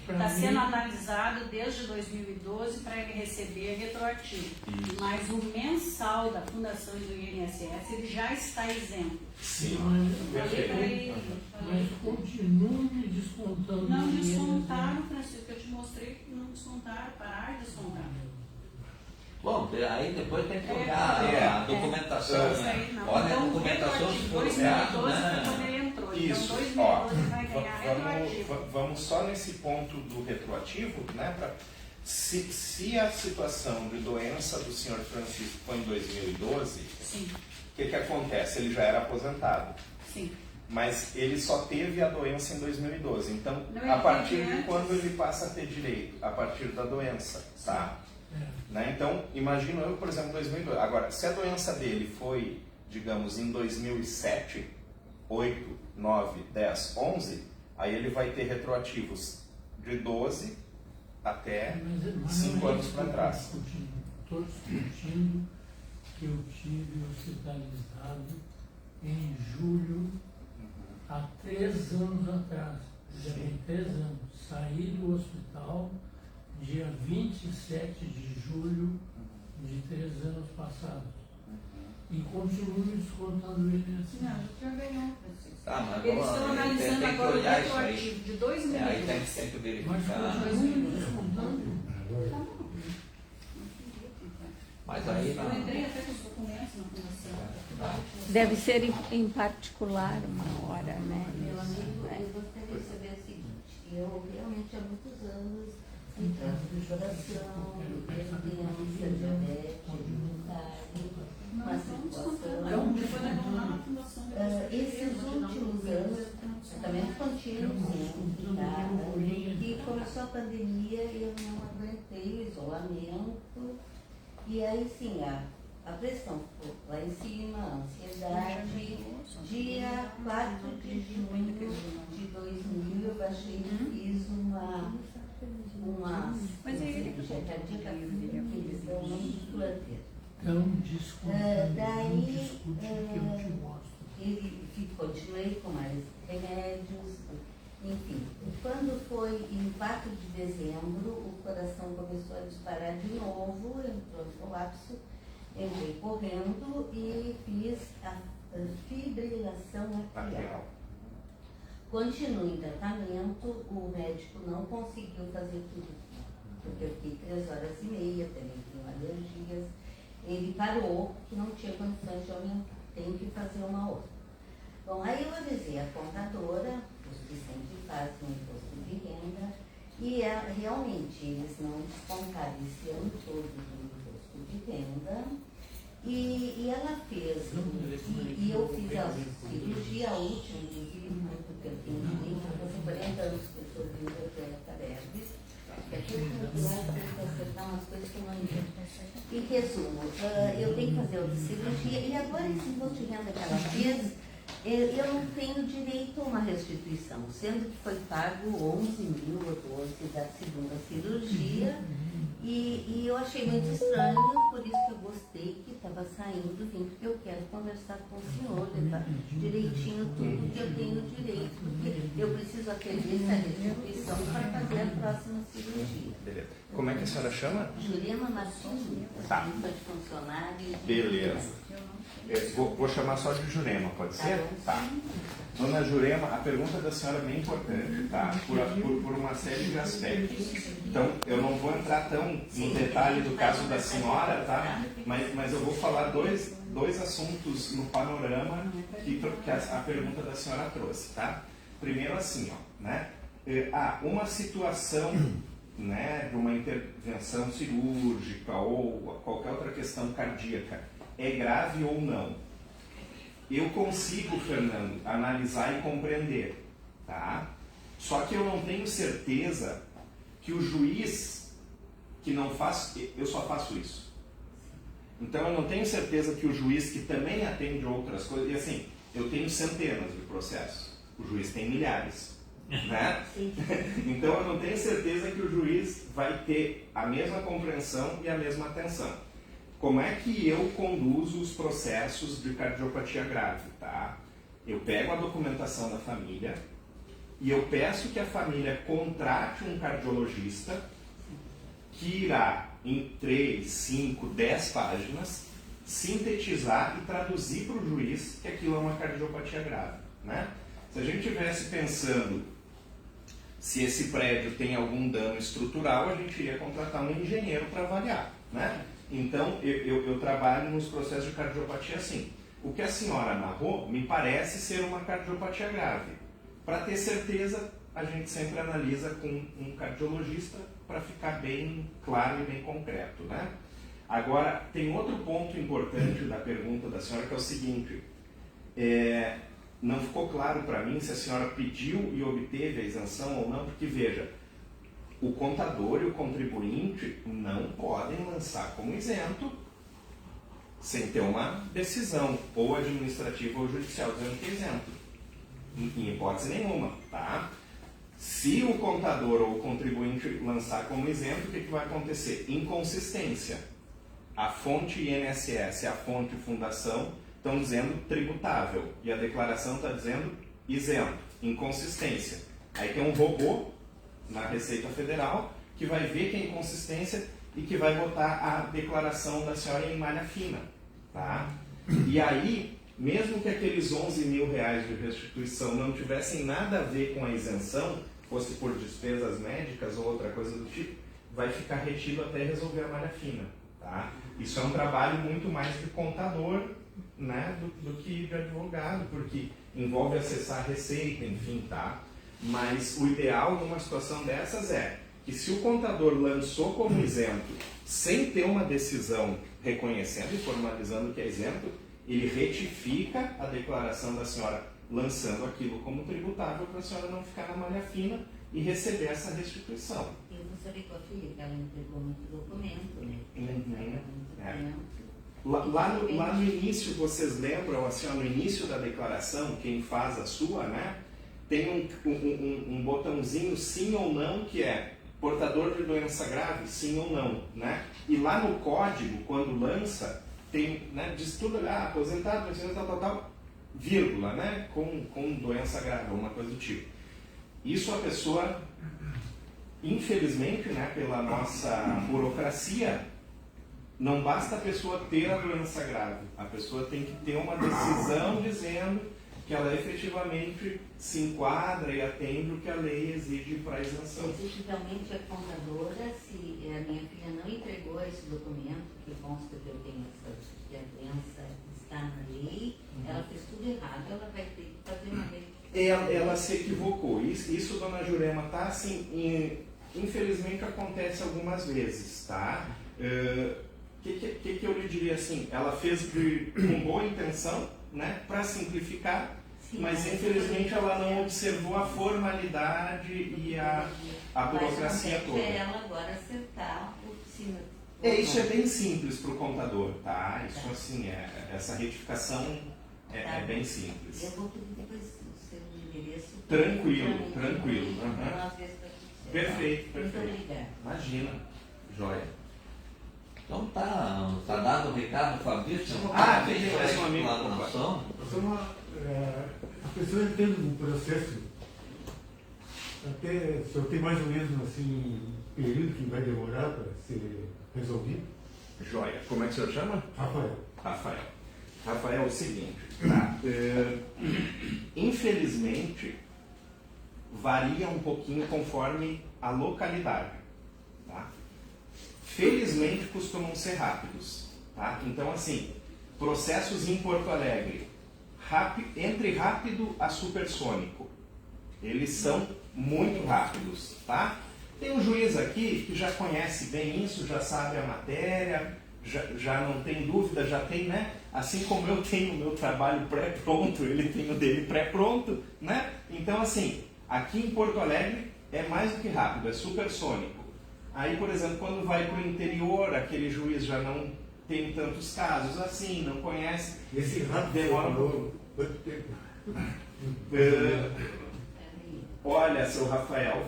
está sendo analisado desde 2012 para ele receber retroativo. Isso. Mas o mensal da Fundação do INSS, ele já está isento. Sim, Mas continue descontando. Não descontaram, Francisco, eu te mostrei que não descontaram, pararam de descontar. Bom, aí depois tem que olhar a documentação, né? Não. Olha a Então, documentação se for 2012 né? foi quando ele entrou. Isso. Então 2012 vai ganhar retroativo. Vamos só nesse ponto do retroativo, né? Se a situação de doença do senhor Francisco foi em 2012, Sim. o que acontece? Ele já era aposentado. Sim. Mas ele só teve a doença em 2012. Então, Não, a partir ele de antes. quando ele passa a ter direito? A partir da doença, tá? Né? Então, imagino eu, por exemplo, 2002. Agora, se a doença dele foi, digamos, em 2007, 8, 9, 10, 11, aí ele vai ter retroativos de 12 até 5 anos para trás. Estou discutindo que eu tive hospitalizado em julho há 3 anos atrás. Já tem 3 anos. Saí do hospital dia 27 de julho de 3 anos passados. E continuo me descontando ele assim. Não, já ganhou, Francisco. Tá, mas Eles estão tem analisando que agora o olhar isso aí. retroativo de Aí 2012. tem que Mas verificar. continuo me descontando. Mas aí Eu entrei até com os documentos na fundação. Deve ser em particular uma hora, né? Meu amigo, eu gostaria de saber o seguinte, eu realmente há muitos anos me trato de coração, hipertensão, diabetes, uma situação. Depois nós vamos lá na fundação. Esses últimos anos, tratamento contínuo, sim, tá? E começou a pandemia e eu não aguentei o isolamento. E aí sim, a pressão ficou lá em cima, a ansiedade. Dia 4 de junho de 2000 eu baixei e fiz uma cirurgia cardíaca que eles dão uma musculatura. Então, descontando, Daí, discute que eu te mostro. Continuei com mais remédios, enfim. Quando foi em 4 de dezembro, o coração começou a disparar de novo, entrou em colapso, entrei correndo e fiz a fibrilação atrial. Continuo em tratamento, o médico não conseguiu fazer tudo, porque eu fiquei 3 horas e meia, também tenho alergias. Ele parou, que não tinha condições de aumentar, tenho que fazer uma outra. Bom, aí eu avisei a contadora, os que sempre fazem o imposto de renda, e realmente eles não descontaram esse ano todo do imposto de renda, e ela fez, e eu fiz a cirurgia última, inclusive, porque eu tenho direito, eu tenho 40 anos que eu sou viúva pela Carebes, que aqui eu tenho acertar umas coisas que eu não entendo. Em resumo, eu tenho que fazer outra cirurgia, e agora esse imposto de renda que ela fez, eu não tenho direito a uma restituição, sendo que foi pago 11 mil ou 12 da segunda cirurgia, e eu achei muito estranho, por isso que eu gostei que estava saindo, vim, porque eu quero conversar com o senhor, levar direitinho tudo que eu tenho direito, porque eu preciso atender essa restituição para fazer a próxima cirurgia. Beleza. Como é que a senhora chama? Jurema Martins, Tá. limpa de funcionário. Beleza. Vou chamar só de Jurema, pode ser? Tá. Tá. Dona Jurema, a pergunta da senhora é bem importante, tá? Por uma série de aspectos. Então, eu não vou entrar tão no detalhe do caso da senhora, tá? Mas eu vou falar dois assuntos no panorama que a pergunta da senhora trouxe, tá? Primeiro assim, ó, né? Uma situação, né, de uma intervenção cirúrgica ou qualquer outra questão cardíaca é grave ou não? Eu consigo, Fernando, analisar e compreender, tá? Só que eu não tenho certeza que o juiz que não faz, eu só faço isso. Então eu não tenho certeza que o juiz que também atende outras coisas, e assim, eu tenho centenas de processos, o juiz tem milhares, né? Então eu não tenho certeza que o juiz vai ter a mesma compreensão e a mesma atenção. Como é que eu conduzo os processos de cardiopatia grave, tá? Eu pego a documentação da família e eu peço que a família contrate um cardiologista que irá, em 3, 5, 10 páginas, sintetizar e traduzir para o juiz que aquilo é uma cardiopatia grave, né? Se a gente estivesse pensando se esse prédio tem algum dano estrutural, a gente iria contratar um engenheiro para avaliar, né? Então, eu trabalho nos processos de cardiopatia assim. O que a senhora narrou me parece ser uma cardiopatia grave. Para ter certeza, a gente sempre analisa com um cardiologista para ficar bem claro e bem concreto, né? Agora, tem outro ponto importante da pergunta da senhora, que é o seguinte. Não ficou claro para mim se a senhora pediu e obteve a isenção ou não, porque, veja, o contador e o contribuinte não podem lançar como isento sem ter uma decisão, ou administrativa ou judicial, dizendo que é isento. Em hipótese nenhuma, tá? Se o contador ou o contribuinte lançar como isento, o que vai acontecer? Inconsistência. A fonte INSS e a fonte fundação estão dizendo tributável, e a declaração está dizendo isento. Inconsistência. Aí tem um robô na Receita Federal que vai ver que é inconsistência e que vai botar a declaração da senhora em malha fina, tá? E aí, mesmo que aqueles R$11.000 de restituição não tivessem nada a ver com a isenção, fosse por despesas médicas ou outra coisa do tipo, vai ficar retido até resolver a malha fina, tá? Isso é um trabalho muito mais de contador, né, do que de advogado, porque envolve acessar a receita, enfim, tá? Mas o ideal numa situação dessas é que, se o contador lançou como isento sem ter uma decisão reconhecendo e formalizando que é isento, ele retifica a declaração da senhora lançando aquilo como tributável, para a senhora não ficar na malha fina e receber essa restituição. Eu vou saber com a filha que ela entregou muito documento, né? Lá no início, vocês lembram, assim, ó, no início da declaração, quem faz a sua, né? Tem um botãozinho sim ou não, que é portador de doença grave, sim ou não, né? E lá no código, quando lança, tem, né, diz tudo, aposentado, tal, vírgula, né? Com doença grave, alguma coisa do tipo. Isso a pessoa, infelizmente, né, pela nossa burocracia, não basta a pessoa ter a doença grave, a pessoa tem que ter uma decisão dizendo que ela efetivamente se enquadra e atende o que a lei exige para a isenção. Possivelmente a contadora, se a minha filha não entregou esse documento, que consta que eu tenho que a doença está na lei, ela fez tudo errado, ela vai ter que fazer uma lei. Ela se equivocou. Isso, dona Jurema, tá assim, infelizmente acontece algumas vezes, tá? Que eu lhe diria assim, ela fez com boa intenção, né, para simplificar, sim, mas infelizmente ela não observou a formalidade e a burocracia toda. É ela agora acertar por cima. Isso é bem simples para o contador, tá? Isso assim, essa retificação é bem simples. Eu vou pedir depois o seu endereço. Tranquilo. Perfeito. Muito obrigada. Imagina, joia. Então tá dado o recado, Fabrício. Tem mais um amigo. A pessoa entende o processo, até só tem mais ou menos assim período que vai demorar para ser resolvido. Joia. Como é que o senhor chama? Rafael. Rafael, é o seguinte, tá? Infelizmente, varia um pouquinho conforme a localidade, tá? Felizmente costumam ser rápidos, tá? Então, assim, processos em Porto Alegre, entre rápido a supersônico, eles são muito rápidos, tá? Tem um juiz aqui que já conhece bem isso, já sabe a matéria, já não tem dúvida, já tem, né? Assim como eu tenho o meu trabalho pré-pronto, ele tem o dele pré-pronto, né? Então, assim, aqui em Porto Alegre é mais do que rápido, é supersônico. Aí, por exemplo, quando vai para o interior, aquele juiz já não tem tantos casos assim, não conhece. Esse rato demora quanto tempo? Olha, seu Rafael,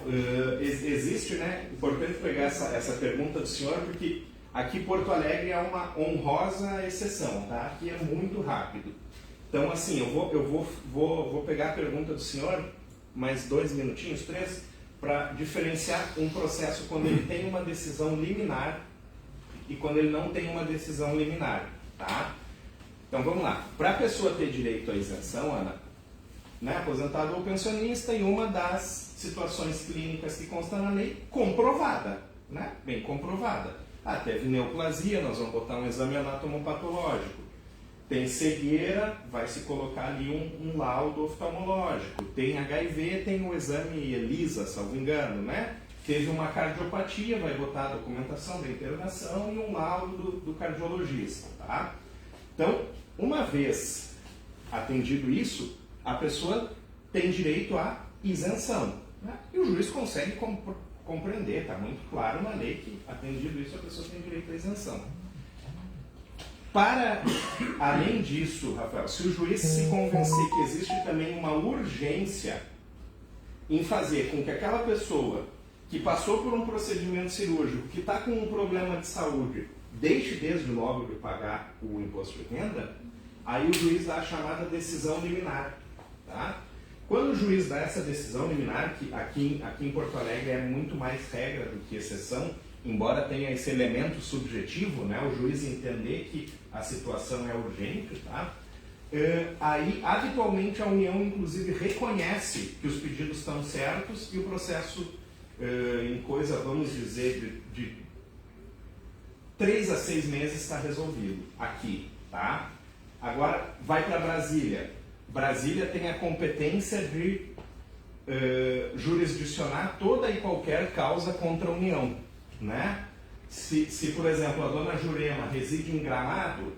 existe, né? Importante pegar essa pergunta do senhor, porque aqui Porto Alegre é uma honrosa exceção, tá? Aqui é muito rápido. Então, assim, eu vou pegar a pergunta do senhor, mais 2 minutinhos, 3, para diferenciar um processo quando ele tem uma decisão liminar e quando ele não tem uma decisão liminar, tá? Então, vamos lá. Para a pessoa ter direito à isenção, Ana, né, aposentado ou pensionista, e uma das situações clínicas que consta na lei, comprovada, né? Bem comprovada. Teve neoplasia, nós vamos botar um exame anatomopatológico. Tem cegueira, vai se colocar ali um laudo oftalmológico. Tem HIV, tem o exame ELISA, salvo engano, né? Teve uma cardiopatia, vai botar a documentação da internação e um laudo do cardiologista, tá? Então, uma vez atendido isso, a pessoa tem direito à isenção, né? E o juiz consegue compreender, está muito claro na lei que, atendido isso, a pessoa tem direito à isenção. Além disso, Rafael, se o juiz se convencer que existe também uma urgência em fazer com que aquela pessoa que passou por um procedimento cirúrgico, que está com um problema de saúde, deixe desde logo de pagar o imposto de renda, aí o juiz dá a chamada decisão liminar, tá? Quando o juiz dá essa decisão liminar, que aqui em Porto Alegre é muito mais regra do que exceção, embora tenha esse elemento subjetivo, né, o juiz entender que a situação é urgente, tá? Aí, habitualmente, a União, inclusive, reconhece que os pedidos estão certos e o processo, em coisa, vamos dizer, de 3 a 6 meses está resolvido aqui, tá? Agora, vai para Brasília. Brasília tem a competência de jurisdicionar toda e qualquer causa contra a União, né? Se, por exemplo, a dona Jurema reside em Gramado,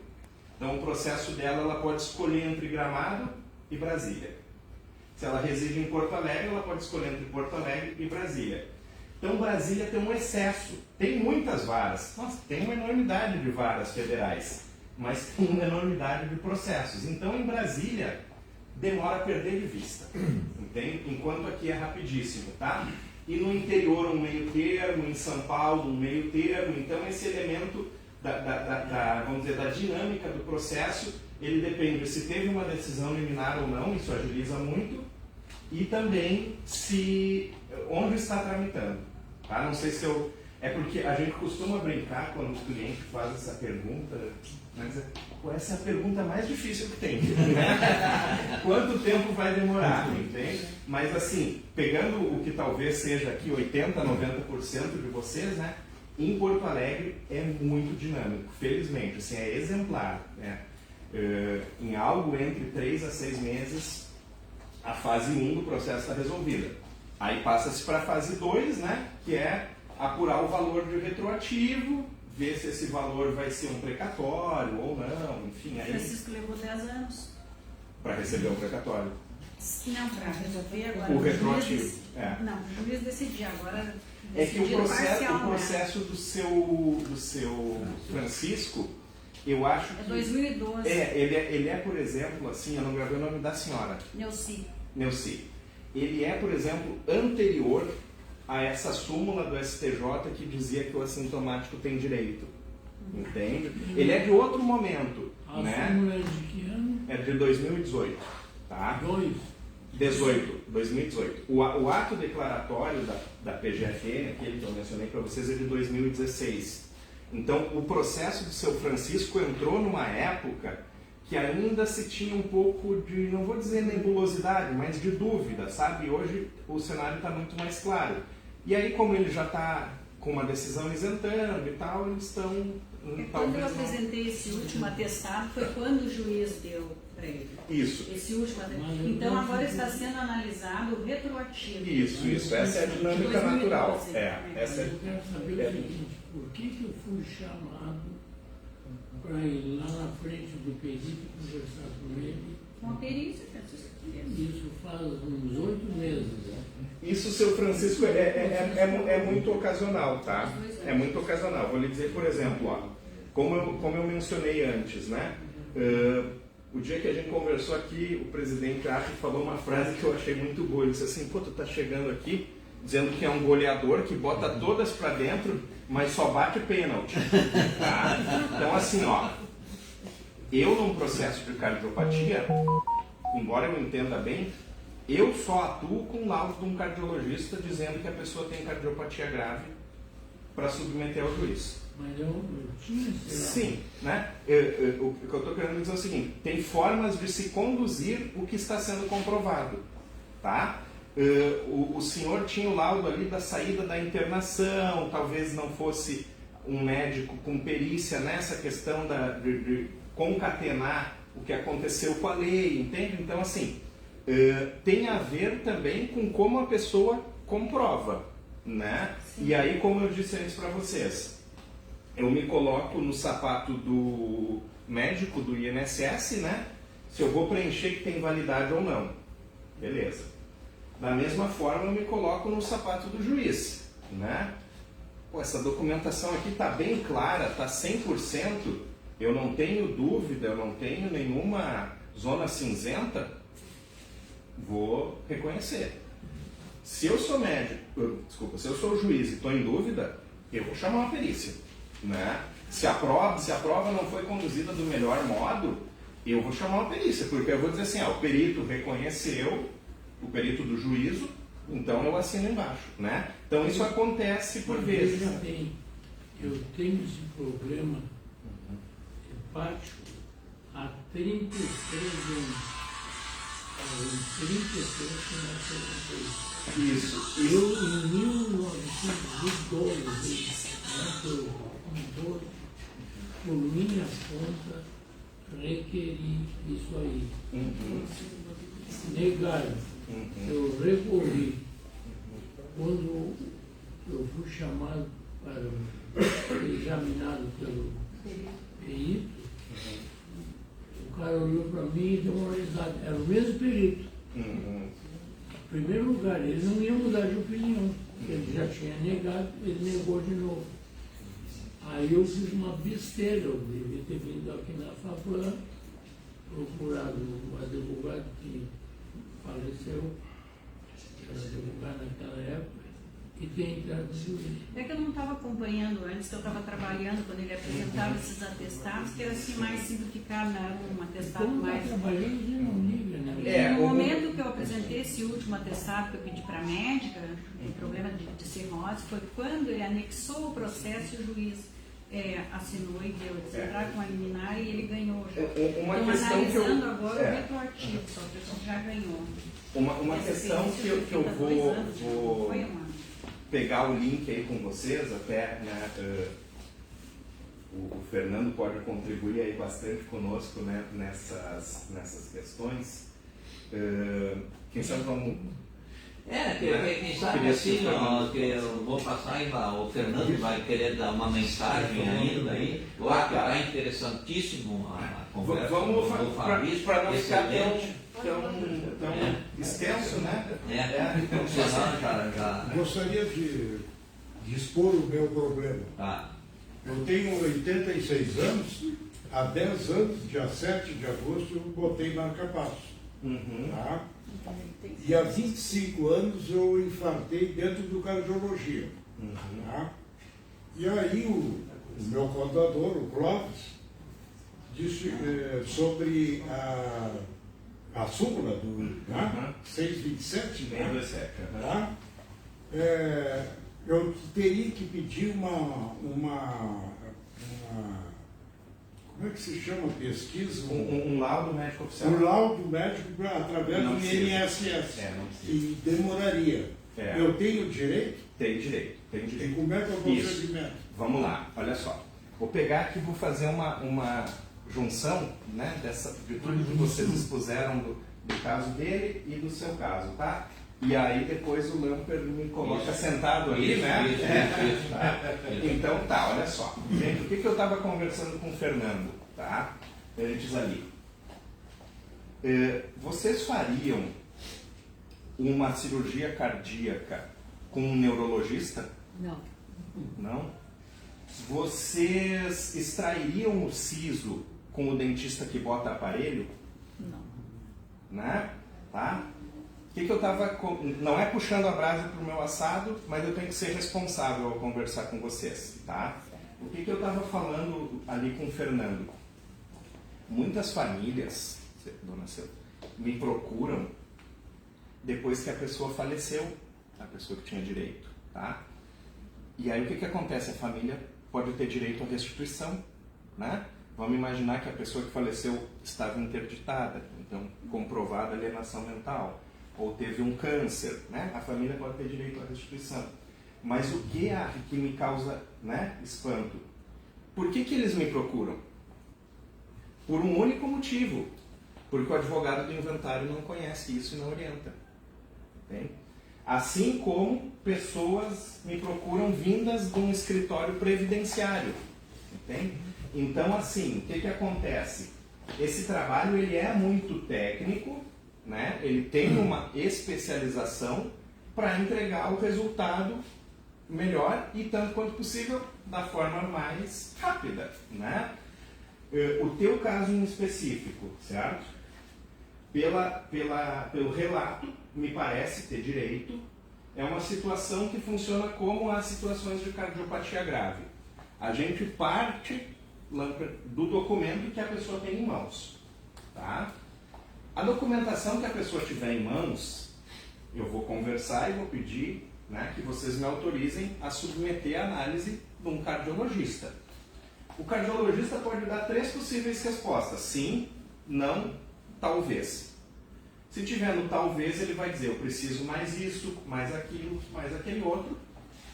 então o processo dela, ela pode escolher entre Gramado e Brasília. Se ela reside em Porto Alegre, ela pode escolher entre Porto Alegre e Brasília. Então Brasília tem um excesso, tem muitas varas, nossa, tem uma enormidade de varas federais, mas tem uma enormidade de processos. Então em Brasília demora a perder de vista, entende? Enquanto aqui é rapidíssimo, tá? E no interior um meio termo, em São Paulo um meio termo. Então esse elemento vamos dizer, da dinâmica do processo, ele depende se teve uma decisão liminar ou não, isso agiliza muito, e também onde está tramitando, tá? Não sei se é porque a gente costuma brincar quando o cliente faz essa pergunta, mas essa é a pergunta mais difícil que tem, né? Quanto tempo vai demorar, entende? Mas assim, pegando o que talvez seja aqui 80%, 90% de vocês, né? Em Porto Alegre é muito dinâmico, felizmente, assim, é exemplar, né? Em algo entre 3 a 6 meses, a fase 1 do processo está resolvida. Aí passa-se para a fase 2, né? Que é apurar o valor de retroativo, ver se esse valor vai ser um precatório ou não, enfim. Aí... Francisco levou 10 anos. Para receber o precatório. Não, para resolver agora. O retroativo. Não, o juiz decidir agora. É que o processo do seu Francisco, eu acho que... É 2012. Ele é, por exemplo, assim, eu não gravei o nome da senhora. Neuci. Ele é, por exemplo, anterior a essa súmula do STJ que dizia que o assintomático tem direito. Entende? Ele é de outro momento. A né? súmula é de que ano? É de 2018. Tá? 2018. O ato declaratório da PGFN, aquele que eu mencionei para vocês, é de 2016. Então, o processo do seu Francisco entrou numa época que ainda se tinha um pouco de, não vou dizer nebulosidade, mas de dúvida, sabe? Hoje o cenário está muito mais claro. E aí, como ele já está com uma decisão isentando e tal, eles estão... Quando eu apresentei esse último atestado, foi quando o juiz deu para ele. Isso. Esse último atestado. Então agora está sendo analisado o retroativo. Isso. Essa é a dinâmica natural. Eu quero saber o seguinte, por que eu fui chamado para ir lá na frente do perito conversar com ele Uma perícia, Francisco. Isso faz uns 8 meses. Né? Isso, seu Francisco, é muito ocasional, tá? É muito ocasional. Vou lhe dizer, por exemplo, ó, como eu mencionei antes, né? O dia que a gente conversou aqui, o presidente Arthur falou uma frase que eu achei muito boa. Ele disse assim, pô, tu tá chegando aqui dizendo que é um goleador que bota todas para dentro, mas só bate pênalti. Tá? Então, assim, ó, eu num processo de cardiopatia, embora eu entenda bem, eu só atuo com laudo de um cardiologista dizendo que a pessoa tem cardiopatia grave para submeter ao juiz. Mas eu tinha esse laudo. Sim, né? O que eu estou querendo dizer é o seguinte, tem formas de se conduzir o que está sendo comprovado, tá? O senhor tinha o laudo ali da saída da internação, talvez não fosse um médico com perícia nessa questão de concatenar o que aconteceu com a lei, entende? Então, assim, tem a ver também com como a pessoa comprova, né? Sim. E aí, como eu disse antes para vocês, eu me coloco no sapato do médico do INSS, né? Se eu vou preencher que tem validade ou não. Beleza. Da mesma forma, eu me coloco no sapato do juiz, né? Pô, essa documentação aqui está bem clara, está 100%, eu não tenho dúvida, eu não tenho nenhuma zona cinzenta, vou reconhecer. Se eu sou médico, se eu sou juiz e estou em dúvida, eu vou chamar uma perícia, né? Se a prova não foi conduzida do melhor modo, eu vou chamar uma perícia, porque eu vou dizer assim, o perito reconheceu, o perito do juízo, então eu assino embaixo, né? Então isso acontece por vezes. Veja bem, eu tenho esse problema hepático há 33 anos. Em 33 que nasceu. Isso. Eu, em 1912, por minha conta, requeri isso aí. Negaram. Eu recorri. Quando eu fui chamado para ser examinado pelo perito, o cara olhou para mim e deu uma risada. Era o mesmo perito. Em primeiro lugar, ele não ia mudar de opinião. Ele já tinha negado, ele negou de novo. Aí eu fiz uma besteira, eu devia ter vindo aqui na FAPAM, procurado um advogado que faleceu, era advogado naquela época, e tem entrado no juízo. É que eu não estava acompanhando antes, que eu estava trabalhando quando ele apresentava esses atestados, que era assim mais simplificado, era um atestado Como mais. trabalhando, você não liga, né? No momento que eu apresentei esse último atestado que eu pedi para a médica, o problema de cirrose, foi quando ele anexou o processo e o juiz assinou e deu. Eles entraram com a liminar e ele ganhou já. Uma então, questão analisando que eu, agora o retroativo, só que ele já ganhou. Uma questão que eu vou pegar o link aí com vocês, até, né, o Fernando pode contribuir aí bastante conosco, né, nessas questões. Quem sabe vamos... quem sabe assim, que eu vou passar e o Fernando vai querer dar uma mensagem ainda aí. Eu acho que está interessantíssimo a conversa. Vamos Fabrício, para não ficar tão extenso, né? Gostaria de expor o meu problema. Tá. Eu tenho 86 anos, há 10 anos, dia 7 de agosto, eu botei marca-passo. Tá? E há 25 anos eu infartei dentro do cardiologia. Tá? E aí o meu contador, o Clóvis, disse sobre a súmula do 627, né? Tá? Eu teria que pedir uma como é que se chama a pesquisa? Um laudo médico oficial. Um laudo médico através do INSS. E demoraria. Eu tenho direito? Tem direito. E como é que é o procedimento? Vamos lá, olha só. Vou pegar aqui e vou fazer uma junção, né, de tudo que vocês expuseram do caso dele e do seu caso, tá? E aí depois o Lamper me coloca sentado ali, né? Então tá, olha só. Gente, o que eu estava conversando com o Fernando, tá? Antes ali. Vocês fariam uma cirurgia cardíaca com um neurologista? Não. Não? Vocês extrairiam o siso com o dentista que bota aparelho? Não. Né? Tá? O que eu estava... Não é puxando a brasa para o meu assado, mas eu tenho que ser responsável ao conversar com vocês. Tá? O que eu estava falando ali com o Fernando? Muitas famílias, dona Silvia, me procuram depois que a pessoa faleceu, a pessoa que tinha direito. Tá? E aí o que acontece? A família pode ter direito à restituição, né? Vamos imaginar que a pessoa que faleceu estava interditada, então comprovada alienação mental, ou teve um câncer, né? A família pode ter direito à restituição. Mas o que me causa, né, espanto? Por que eles me procuram? Por um único motivo, porque o advogado do inventário não conhece isso e não orienta. Entende? Assim como pessoas me procuram vindas de um escritório previdenciário. Entende? Então, assim, o que acontece? Esse trabalho ele é muito técnico, né? Ele tem uma especialização para entregar o resultado melhor e, tanto quanto possível, da forma mais rápida. Né? O teu caso em específico, certo? Pelo relato, me parece ter direito, é uma situação que funciona como as situações de cardiopatia grave. A gente parte do documento que a pessoa tem em mãos. Tá? A documentação que a pessoa tiver em mãos, eu vou conversar e vou pedir, né, que vocês me autorizem a submeter a análise de um cardiologista. O cardiologista pode dar 3 possíveis respostas: sim, não, talvez. Se tiver no talvez, ele vai dizer: eu preciso mais isso, mais aquilo, mais aquele outro.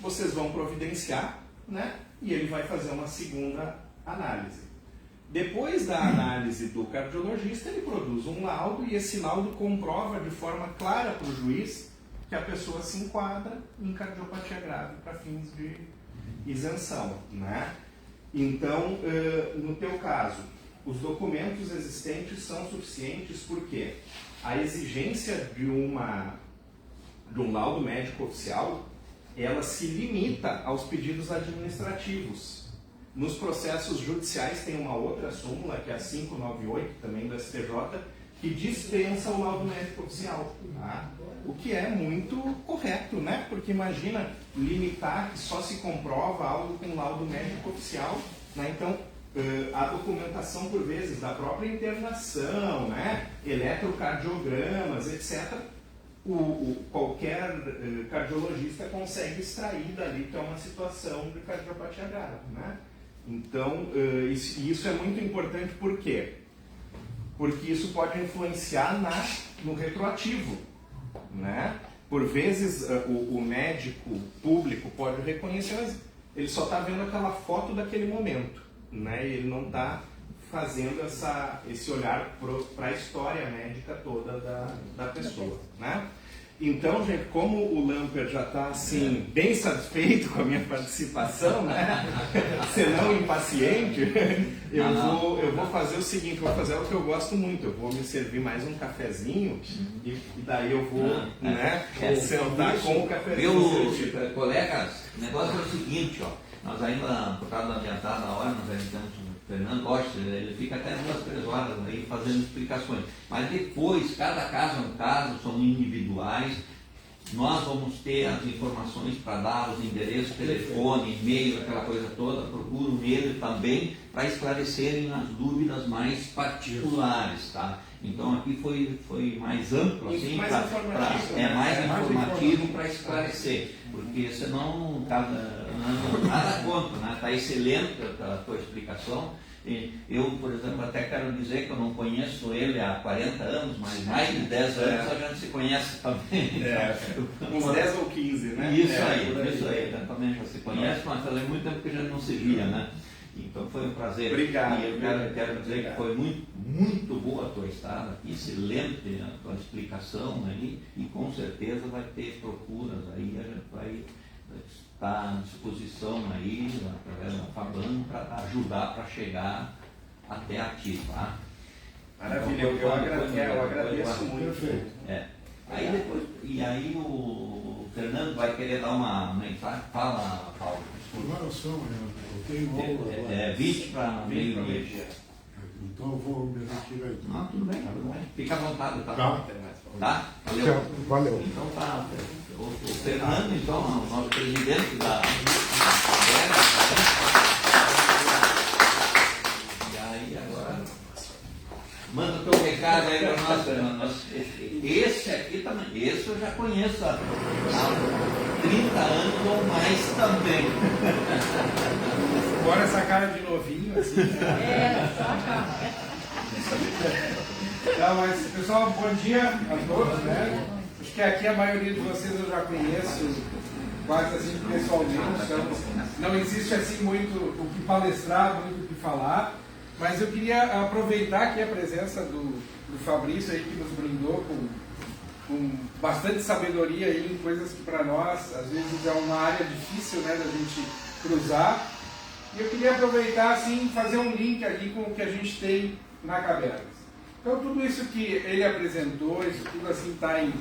Vocês vão providenciar, né? E ele vai fazer uma segunda análise. Depois da análise do cardiologista, ele produz um laudo e esse laudo comprova de forma clara para o juiz que a pessoa se enquadra em cardiopatia grave para fins de isenção, né? Então, no teu caso, os documentos existentes são suficientes porque a exigência de um laudo médico oficial, ela se limita aos pedidos administrativos. Nos processos judiciais tem uma outra súmula, que é a 598, também do STJ, que dispensa o laudo médico oficial. Tá? O que é muito correto, né? Porque imagina limitar que só se comprova algo com laudo médico oficial, né? Então, a documentação, por vezes, da própria internação, né? Eletrocardiogramas, etc., qualquer cardiologista consegue extrair dali que é uma situação de cardiopatia grave, né? Então, isso é muito importante, por quê? Porque isso pode influenciar no retroativo, né? Por vezes, o médico público pode reconhecer, mas ele só está vendo aquela foto daquele momento, né? E ele não está fazendo esse olhar para a história médica toda da pessoa, né? Então, gente, como o Lamper já está assim, bem satisfeito com a minha participação, né? Senão impaciente, eu vou fazer o seguinte, vou fazer o que eu gosto muito, eu vou me servir mais um cafezinho e daí eu vou sentar com o cafezinho. Colegas, o negócio é o seguinte, ó, nós ainda, por causa da adiantada hora, nós ainda temos o Fernando gosta, ele fica até 2, 3 horas aí fazendo explicações. Mas depois, cada caso é um caso, são individuais. Nós vamos ter as informações para dar, os endereços, telefone, e-mail, aquela coisa toda. Procuram nele também para esclarecerem as dúvidas mais particulares, tá? Então aqui foi mais amplo, assim, mais informativo para esclarecer, porque senão nada contra, né? Está excelente a tua explicação. Eu, por exemplo, até quero dizer que eu não conheço ele há 40 anos, mas mais de 10 anos a gente se conhece também. Uns 10 ou 15, né? Isso aí, também já se conhece, mas fazia muito tempo que a gente não se via, né? Então foi um prazer. Obrigado. E eu quero dizer que foi muito boa a tua estada aqui, excelente a tua explicação aí, e com certeza vai ter procuras aí, a gente vai estar à disposição aí, através da FABAN, para ajudar para chegar até aqui, tá? Maravilha, eu agradeço muito. Perfeito. Aí depois, e aí o Fernando vai querer dar uma mensagem. Fala, Paulo. Agora são, eu tenho aula agora. 20 para meio-dia. Então eu vou me retirar aí. Não, tudo bem. Fica à vontade, tá? Tá. Tá? Valeu. Tchau. Valeu. Então tá. O Fernando, então, o nosso presidente da E aí agora manda o teu recado aí para nós, Fernando. Esse aqui também, esse eu já conheço há 30 anos ou mais também. Agora essa cara de novinho, assim. Não, mas, pessoal, bom dia a todos, né? Acho que aqui a maioria de vocês eu já conheço quase assim pessoalmente, então não existe assim muito o que palestrar, muito o que falar, mas eu queria aproveitar aqui a presença do Fabrício aí, que nos brindou com bastante sabedoria aí em coisas que para nós às vezes é uma área difícil, né, da gente cruzar. E eu queria aproveitar assim, fazer um link aqui com o que a gente tem na Cabergas. Então tudo isso que ele apresentou, isso tudo assim está em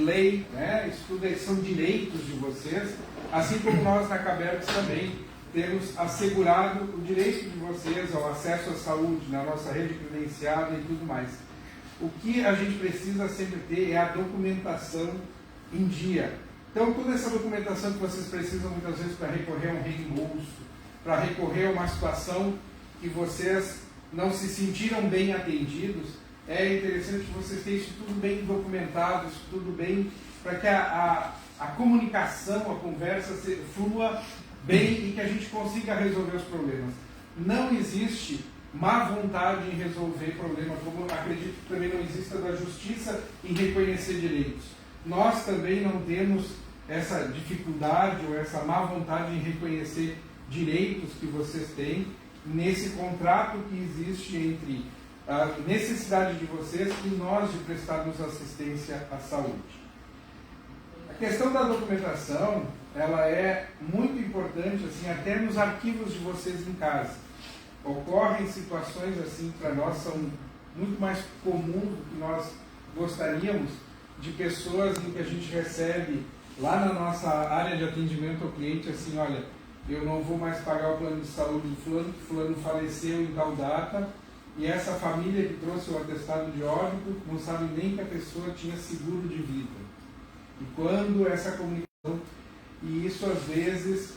lei, né? Isso tudo são direitos de vocês, assim como nós na Cabergas também temos assegurado o direito de vocês ao acesso à saúde, na nossa rede credenciada e tudo mais. O que a gente precisa sempre ter é a documentação em dia. Então toda essa documentação que vocês precisam muitas vezes para recorrer a um reembolso, para recorrer a uma situação que vocês não se sentiram bem atendidos, é interessante que vocês tenham isso tudo bem documentado, isso tudo bem, para que a comunicação, a conversa flua bem e que a gente consiga resolver os problemas. Não existe má vontade em resolver problema, como acredito que também não exista da justiça em reconhecer direitos. Nós também não temos essa dificuldade ou essa má vontade em reconhecer direitos que vocês têm nesse contrato que existe entre a necessidade de vocês e nós de prestarmos assistência à saúde. A questão da documentação, ela é muito importante, assim, até nos arquivos de vocês em casa. Ocorrem situações assim que para nós são muito mais comuns do que nós gostaríamos, de pessoas em que a gente recebe lá na nossa área de atendimento ao cliente, assim, olha, eu não vou mais pagar o plano de saúde do fulano, que fulano faleceu em tal data, e essa família que trouxe o atestado de óbito não sabe nem que a pessoa tinha seguro de vida. E quando essa comunicação, e isso às vezes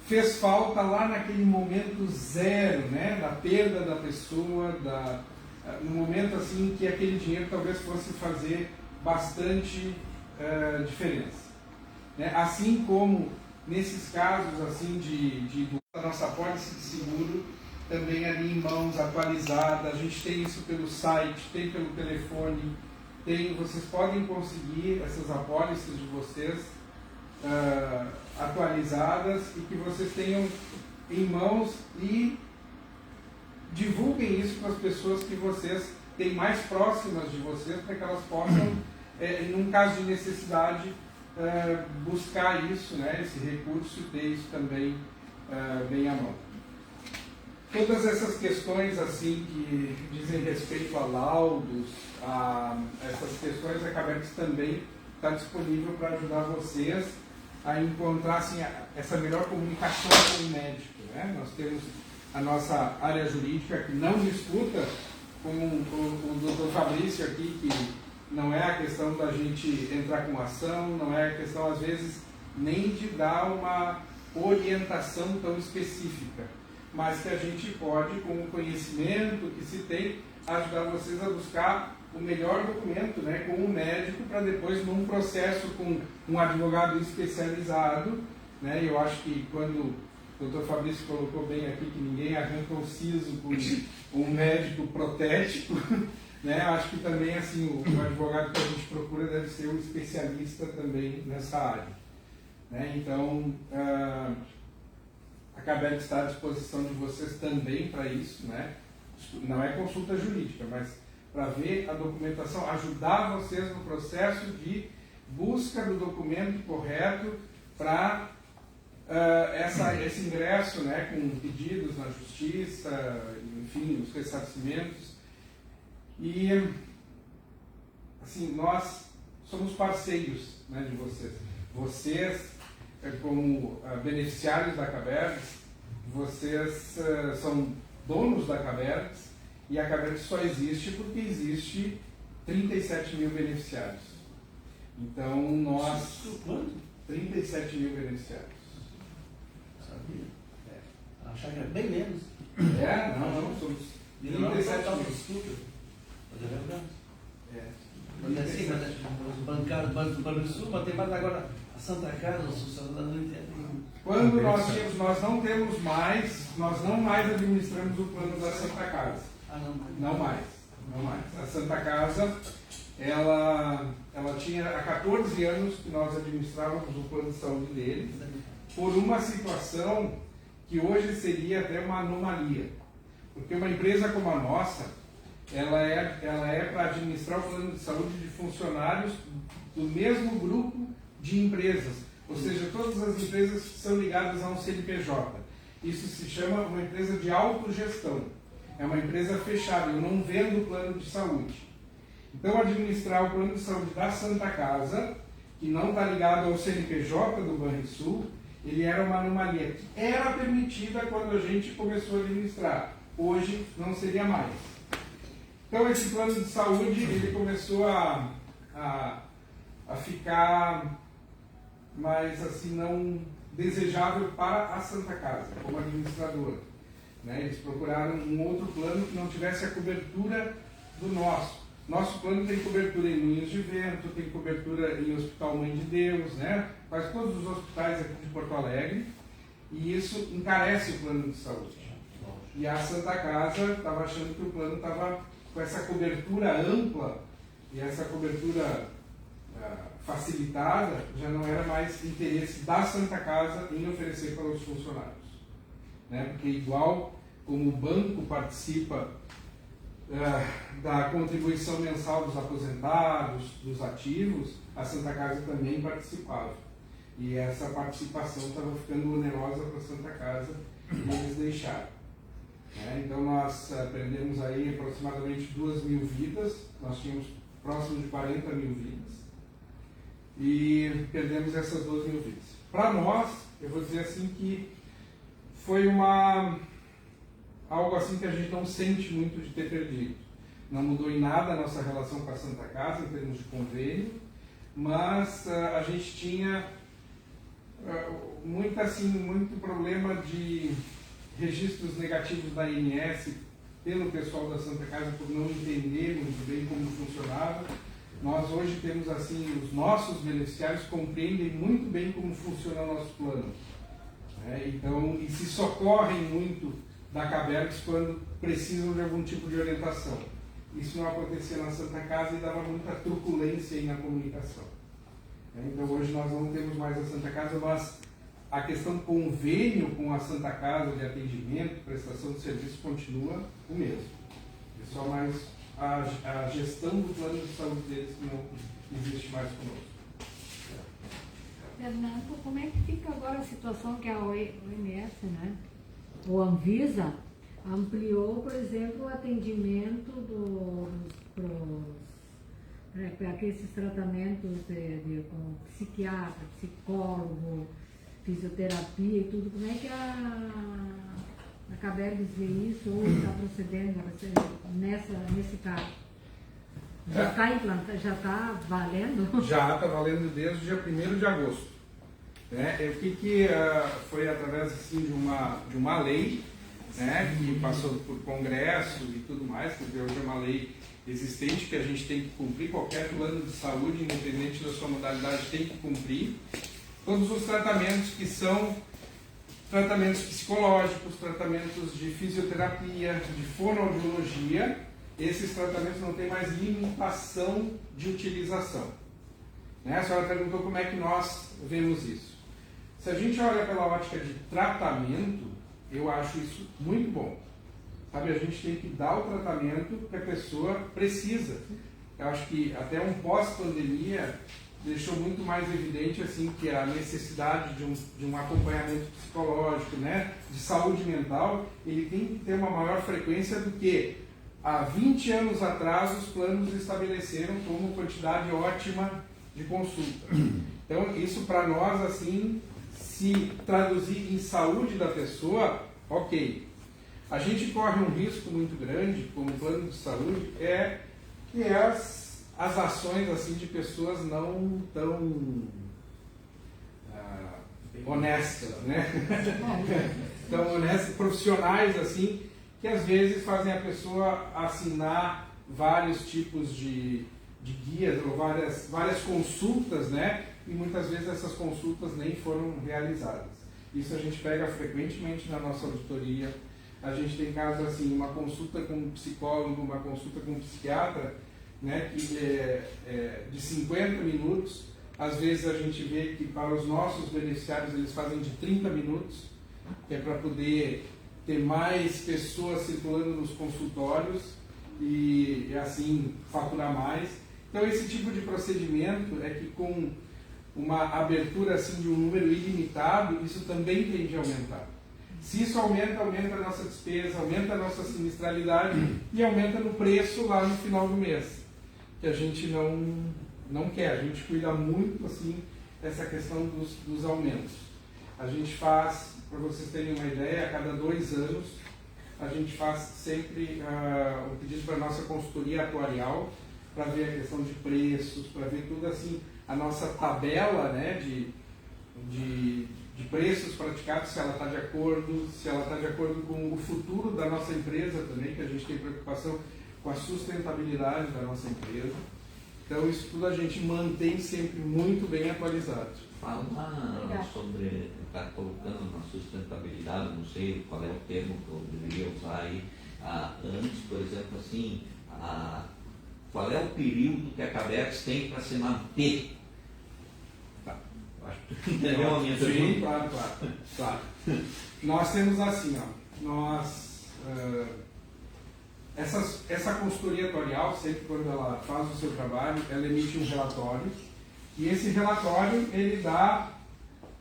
fez falta lá naquele momento zero, né, da perda da pessoa, no momento assim que aquele dinheiro talvez fosse fazer bastante diferença. Né? Assim como nesses casos assim da nossa pólice de seguro, também ali em mãos, atualizada, a gente tem isso pelo site, tem pelo telefone, vocês podem conseguir essas apólices de vocês atualizadas e que vocês tenham em mãos e divulguem isso para as pessoas que vocês têm mais próximas de vocês, para que elas possam, em um caso de necessidade, buscar isso, né, esse recurso e ter isso também bem à mão. Todas essas questões assim que dizem respeito a laudos, essas questões, a Cabergas também está disponível para ajudar vocês a encontrar assim, essa melhor comunicação com o médico. Né? Nós temos a nossa área jurídica que não disputa com o Dr. Fabrício aqui, que não é a questão da gente entrar com ação, não é a questão às vezes nem de dar uma orientação tão específica, mas que a gente pode, com o conhecimento que se tem, ajudar vocês a buscar o melhor documento, né, com o médico, para depois, num processo com um advogado especializado, né, eu acho que quando o Dr. Fabrício colocou bem aqui que ninguém arranca o siso com um médico protético, né, acho que também assim, o advogado que a gente procura deve ser um especialista também nessa área. Né, então, a Cabergas está à disposição de vocês também para isso, né? Não é consulta jurídica, mas para ver a documentação, ajudar vocês no processo de busca do documento correto para esse ingresso, né, com pedidos na justiça, enfim, os ressarcimentos. E, assim, nós somos parceiros, né, de vocês. Vocês, como beneficiários da Cabergs, vocês são donos da Cabergs, e a Cabergs só existe porque existe 37 mil beneficiários. Então, nós... Quanto? 37 mil beneficiários. Sabia? Achava que era bem menos. Não, somos 37 mil. Desculpa. Mas é verdade. Mas assim, os bancários do Banrisul, mas tem mais agora a Santa Casa, os funcionários não entendem. Quando nós não temos mais, nós não mais administramos o plano da Santa Casa. Não mais. A Santa Casa, ela tinha há 14 anos que nós administrávamos o plano de saúde deles, por uma situação que hoje seria até uma anomalia. Porque uma empresa como a nossa, ela é para administrar o plano de saúde de funcionários do mesmo grupo de empresas. Ou seja, todas as empresas são ligadas a um CNPJ. Isso se chama uma empresa de autogestão. É uma empresa fechada, eu não vendo o plano de saúde. Então, administrar o plano de saúde da Santa Casa, que não está ligado ao CNPJ do Banrisul, ele era uma anomalia que era permitida quando a gente começou a administrar. Hoje não seria mais. Então, esse plano de saúde ele começou a ficar mais assim, não desejável para a Santa Casa, como administradora. Né? Eles procuraram um outro plano que não tivesse a cobertura do nosso. Nosso plano tem cobertura em Moinhos de Vento, tem cobertura em Hospital Mãe de Deus, né? Quase todos os hospitais aqui de Porto Alegre, e isso encarece o plano de saúde. E a Santa Casa estava achando que o plano estava com essa cobertura ampla e essa cobertura facilitada, já não era mais interesse da Santa Casa em oferecer para os funcionários. Né? Porque igual como o banco participa da contribuição mensal dos aposentados, dos ativos, a Santa Casa também participava. E essa participação estava ficando onerosa para a Santa Casa e eles deixaram. Então nós perdemos aí aproximadamente 2.000 vidas, nós tínhamos próximo de 40 mil vidas e perdemos essas 2.000 vidas. Para nós, eu vou dizer assim que foi algo assim que a gente não sente muito de ter perdido. Não mudou em nada a nossa relação com a Santa Casa em termos de convênio, mas a gente tinha muito problema de registros negativos da INS pelo pessoal da Santa Casa por não entender muito bem como funcionava. Nós hoje temos assim, os nossos beneficiários compreendem muito bem como funciona o nosso plano. Então, e se socorrem muito da Cabergs quando precisam de algum tipo de orientação. Isso não acontecia na Santa Casa e dava muita truculência aí na comunicação. Então hoje nós não temos mais a Santa Casa, mas a questão convênio com a Santa Casa de atendimento, prestação de serviço continua o mesmo. É só mais a gestão do plano de saúde deles que não existe mais conosco. Bernardo, como é que fica agora a situação que a OMS, né? O Anvisa ampliou, por exemplo, o atendimento para aqueles tratamentos com psiquiatra, psicólogo, fisioterapia e tudo. Como é que a Cabergs vê isso ou está procedendo nesse caso? Já está implantado, já está valendo? Já está valendo desde o dia 1º de agosto. O que foi através assim, de uma lei, né, que passou por congresso e tudo mais, porque hoje é uma lei existente que a gente tem que cumprir, qualquer plano de saúde, independente da sua modalidade, tem que cumprir. Todos os tratamentos que são tratamentos psicológicos, tratamentos de fisioterapia, de fonoaudiologia, esses tratamentos não têm mais limitação de utilização. A senhora perguntou como é que nós vemos isso. Se a gente olha pela ótica de tratamento, eu acho isso muito bom. Sabe, a gente tem que dar o tratamento que a pessoa precisa. Eu acho que até um pós-pandemia deixou muito mais evidente assim, que a necessidade de um acompanhamento psicológico, né, de saúde mental, ele tem que ter uma maior frequência do que há 20 anos atrás os planos estabeleceram como quantidade ótima de consulta. Então, isso para nós, assim, se traduzir em saúde da pessoa, ok. A gente corre um risco muito grande, como plano de saúde, que é as ações assim, de pessoas não tão honestas, né? Tão honestas, profissionais, assim, que às vezes fazem a pessoa assinar vários tipos de guias ou várias consultas, né? E muitas vezes essas consultas nem foram realizadas. Isso a gente pega frequentemente na nossa auditoria. A gente tem casos assim, uma consulta com um psicólogo, uma consulta com um psiquiatra, né, que de 50 minutos. Às vezes a gente vê que para os nossos beneficiários eles fazem de 30 minutos, que é para poder ter mais pessoas circulando nos consultórios e assim faturar mais. Então esse tipo de procedimento é que com uma abertura assim, de um número ilimitado, isso também tende a aumentar. Se isso aumenta, aumenta a nossa despesa, aumenta a nossa sinistralidade e aumenta no preço lá no final do mês, que a gente não quer. A gente cuida muito assim dessa questão dos aumentos. A gente faz, para vocês terem uma ideia, a cada 2 anos a gente faz sempre o pedido para a nossa consultoria atuarial para ver a questão de preços, para ver tudo assim, a nossa tabela, né, de preços praticados, se ela está de acordo, se ela está de acordo com o futuro da nossa empresa também, que a gente tem preocupação com a sustentabilidade da nossa empresa. Então isso tudo a gente mantém sempre muito bem atualizado. Fala sobre, está colocando na sustentabilidade, não sei qual é o termo que eu deveria usar aí, antes, por exemplo, assim, qual é o período que a Caberx tem para se manter? Entendeu a minha pergunta? Sim, claro. Nós temos assim, ó, essa consultoria atuarial, sempre quando ela faz o seu trabalho, ela emite um relatório, e esse relatório ele dá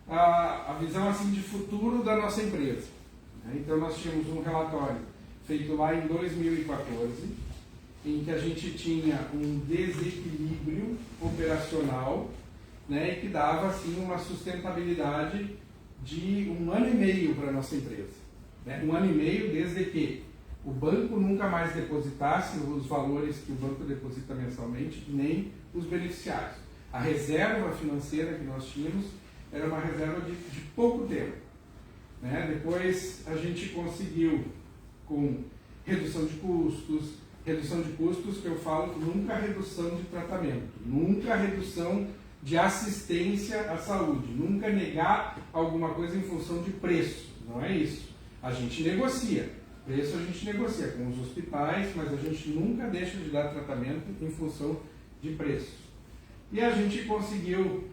a visão assim, de futuro da nossa empresa. Então nós tínhamos um relatório feito lá em 2014, em que a gente tinha um desequilíbrio operacional, né, que dava assim, uma sustentabilidade de 1 ano e meio para a nossa empresa. Né? 1 ano e meio desde que o banco nunca mais depositasse os valores que o banco deposita mensalmente, nem os beneficiários. A reserva financeira que nós tínhamos era uma reserva de pouco tempo. Né? Depois a gente conseguiu, com redução de custos que eu falo, nunca redução de tratamento, nunca redução de assistência à saúde, nunca negar alguma coisa em função de preço, não é isso. A gente negocia, preço a gente negocia com os hospitais, mas a gente nunca deixa de dar tratamento em função de preço. E a gente conseguiu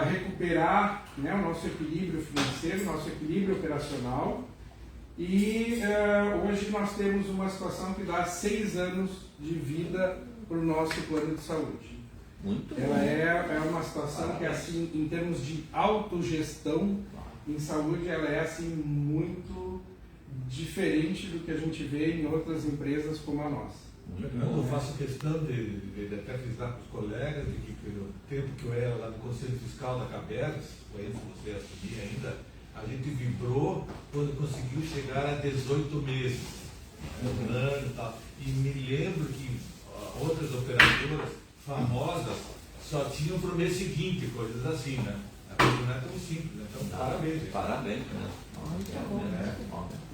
recuperar, né, o nosso equilíbrio financeiro, nosso equilíbrio operacional, e hoje nós temos uma situação que dá 6 anos de vida para o nosso plano de saúde. Muito Ela bom. é uma situação que, assim, em termos de autogestão em saúde, ela é assim, muito diferente do que a gente vê em outras empresas como a nossa. Eu faço questão de até avisar para os colegas de que pelo tempo que eu era lá no Conselho Fiscal da Caberx, foi antes de você assumir ainda, a gente vibrou quando conseguiu chegar a 18 meses, um ano e tal. E me lembro que outras operadoras famosas só tinham para o mês seguinte, coisas assim, né? A coisa não é tão simples, né? Então, parabéns. Parabéns, né?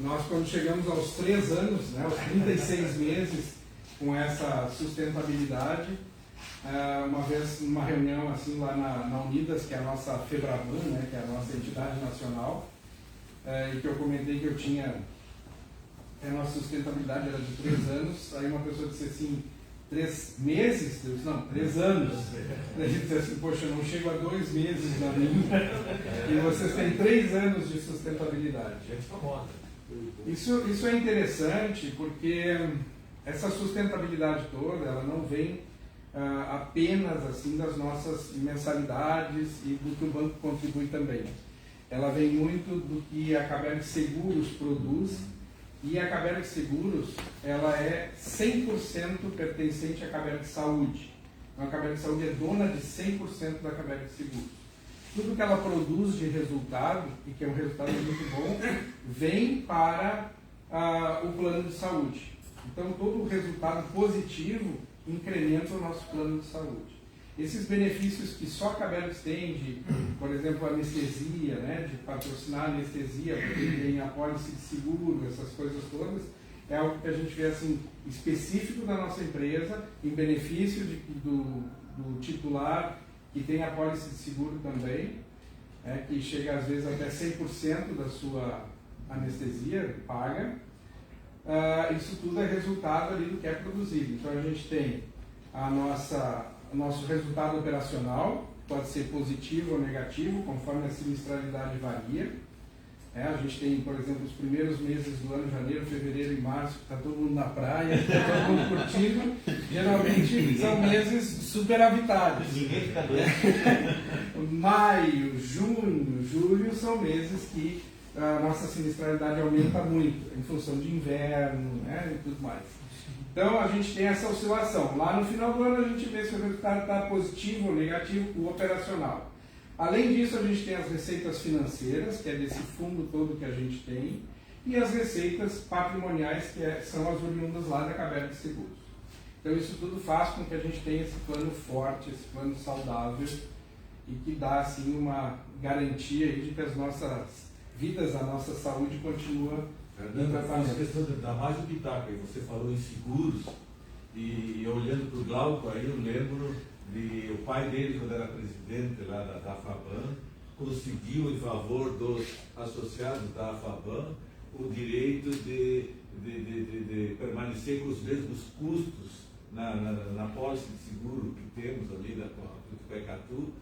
Nós, quando chegamos aos 3 anos, né, aos 36 meses, com essa sustentabilidade, uma vez numa reunião assim lá na Unidas, que é a nossa FEBRABAN, né, que é a nossa entidade nacional, e que eu comentei que eu tinha, a nossa sustentabilidade era de 3 anos, aí uma pessoa disse assim, 3 meses? Eu disse, não, 3 anos. Daí a gente disse assim, poxa, eu não chego a 2 meses na minha, e vocês têm 3 anos de sustentabilidade. Isso é interessante porque essa sustentabilidade toda, ela não vem apenas assim das nossas mensalidades e do que o banco contribui também. Ela vem muito do que a Caberx Seguros produz E a Cabernet Seguros, ela é 100% pertencente à Cabernet Saúde. Então, a Cabernet Saúde é dona de 100% da Cabernet Seguros. Tudo que ela produz de resultado, e que é um resultado muito bom, vem para o plano de saúde. Então, todo o resultado positivo incrementa o nosso plano de saúde. Esses benefícios que só a Cabernet tem, de, por exemplo, anestesia, né, de patrocinar anestesia, porque tem apólice de seguro, essas coisas todas, é algo que a gente vê assim, específico da nossa empresa, em benefício do titular, que tem apólice de seguro também, que chega às vezes até 100% da sua anestesia paga. Isso tudo é resultado ali do que é produzido. Então a gente tem nosso resultado operacional, pode ser positivo ou negativo, conforme a sinistralidade varia. A gente tem, por exemplo, os primeiros meses do ano, janeiro, fevereiro e março, que está todo mundo na praia, está todo mundo curtindo. Geralmente são meses superavitários. Ninguém fica doido. Maio, junho, julho são meses que a nossa sinistralidade aumenta muito, em função de inverno, né, e tudo mais. Então a gente tem essa oscilação. Lá no final do ano a gente vê se o resultado está positivo ou negativo, o operacional. Além disso, a gente tem as receitas financeiras, que é desse fundo todo que a gente tem, e as receitas patrimoniais, que são as oriundas lá da Cabernet Seguros. Então isso tudo faz com que a gente tenha esse plano forte, esse plano saudável, e que dá assim uma garantia aí de que as nossas vidas, a nossa saúde continua em tratamento. Essa questão de dar mais o pitaco, aí você falou em seguros, e olhando para o Glauco aí, eu lembro de o pai dele, quando era presidente lá da AFABAN, conseguiu em favor dos associados da AFABAN o direito de permanecer com os mesmos custos na pólice de seguro que temos ali da Icatu,